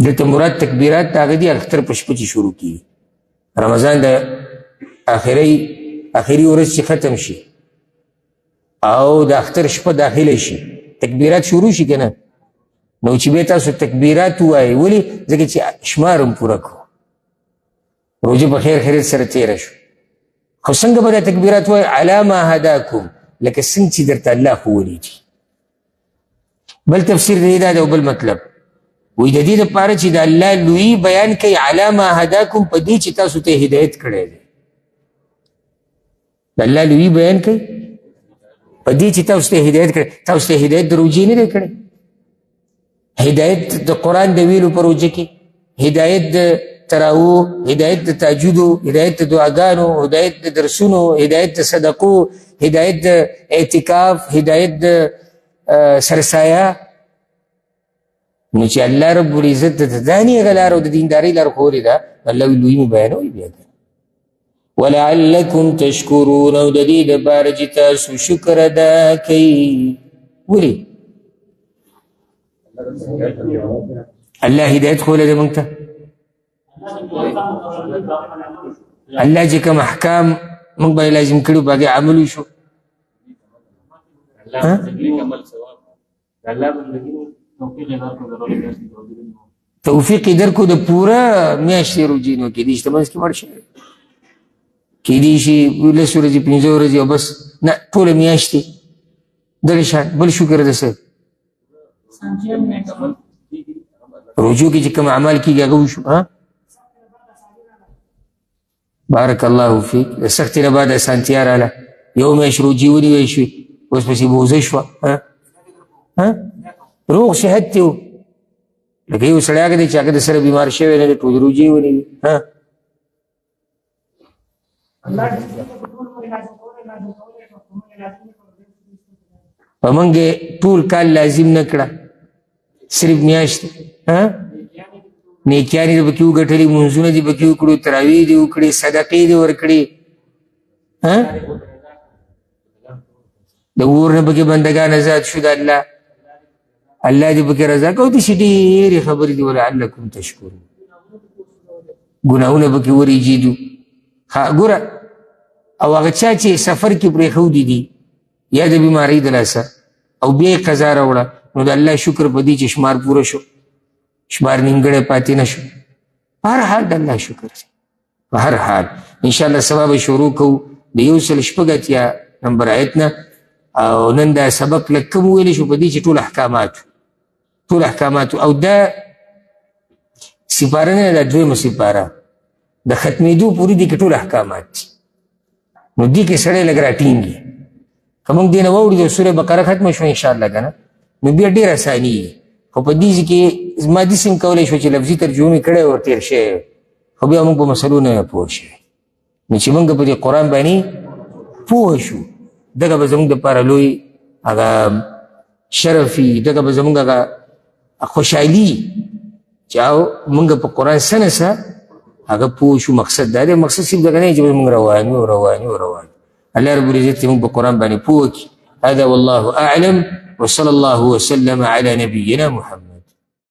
دلته مراد تکبیرات د هغه دي اختر په شپه چې شروع کېږي. رمضان د آخري ورځ چې ختم شي او د اختر شپه داخله شي تکبیرات شروع شي که نه نو چې بیا تاسو تکبیرات ووایئ. ولې؟ ځکه چې شمار هم پوره کړو، روژه په خیر خیریت سره تېره شو. خو څنګه به دا تکبیرات ووایئ؟ علی ما هداکم، لکه څنګه چې درته الله ښوولي دي. بل تفسیر د دې دا دی او بل مطلب وایي د دې دپاره چې د الله لوی بیان کوي علی ما هداکم په دې چې تاسو ته هدایت کړی دی. د الله لوی بیان کوي په دې چې تاسو ته هدایت کړی. تاسو ته هدایت د روژې نه دی کړی، هدایت د قرآن د ویلو په روژه کې، هدایت د تراوو، هدایت د تهجدو، هدایت د دعاګانو، هدایت د درسونو، هدایت د صدقو، هدایت د اعتکاف، هدایت د سرسایه، نو چې الله رب العزت ته دا نیغه لار او د دیندارۍ لار ښودلې ده الله وایي لوی مې بیانوي بیا ده ولعلکم تشکرون او د دې دپاره چې تاسو شکر ادا کوئ ولې الله هدایت ښولی دی موږ ته الله چې کوم احکام موږ باندې لازم کړي په هغې عمل وشو توفیق یې درکړو د پوره میاشتې روجې نو کېدای شي ته منځ کې مړ شوی کېدای شي 10 ورځې 15 ورځې او بس نه ټوله میاشتې دغه شان بل شکر ده صاحب رجوع کې چې کوم اعمال کېږي هغه وشو بارک الله فیک د سختۍ نه بعد اسانتیا راغله یو میاشت روجې ونیوی شوې اوس پسې بوزه شوه روغ صحت دی و لکه یو سړی هغه دی چې هغه د سره بیمار شوی نه دی ټول روجې ونیوي په موږ ټول کال لازم نه کړه صرف میاشت نیکیانې دې پکې وګټلې منځونه دې پکې وکړو تراویح دې وکړې صدقې دې ورکړې د اور نه پکې بندګان آزاد شو د الله دې پکې رضا کو داسې ډېرې خبرې دي ولعلکم تشکرون ګناهونه پکې ورېجېدو ګوره او هغه چا چې سفر کې پرېښودي دي یا د بیمارۍ د لاسه او بیا یې قضا راوړه نو د الله شکر په دې چې شمار پوره شو شمار نیمګړی پاتې نه شو په هر حال د الله شکر دی په هر حال انشاءالله سبا به شروع کوو د 186 نمبر آیت نه او نن دا سبق لږ کم وویلی شو په دې چې ټول احکاماتو او دا سپاره نه دا دویمه سپاره د ختمېدو پورې دې کې ټول احکامات دي نو دې کې سړی لږ راټینګي که موږ دې نه واورو د سورې بقره ختمه شو انشاءالله که نه نو بیا ډېر اساني خو په دې کې ما داسې هم کولی شو چې لفظي ترجمه مې کړی ور تېر شوی خو بیا موږ په مسلو نه پوه شوی نو چې موږ په دې قرآن باندې پوه شو دغه به زموږ دپاره لوی هغه شرف وي دغه به زموږ هغه خوشحالي چې موږ په قرآن څه نه څه هغه پوه شو مقصد دا دی مقصد صرف دغه نه چې موږ روان یو الله رب العزت موږ په قرآن باندې پوه کړي هذا والله اعلم وصلى الله وسلم على نبينا محمد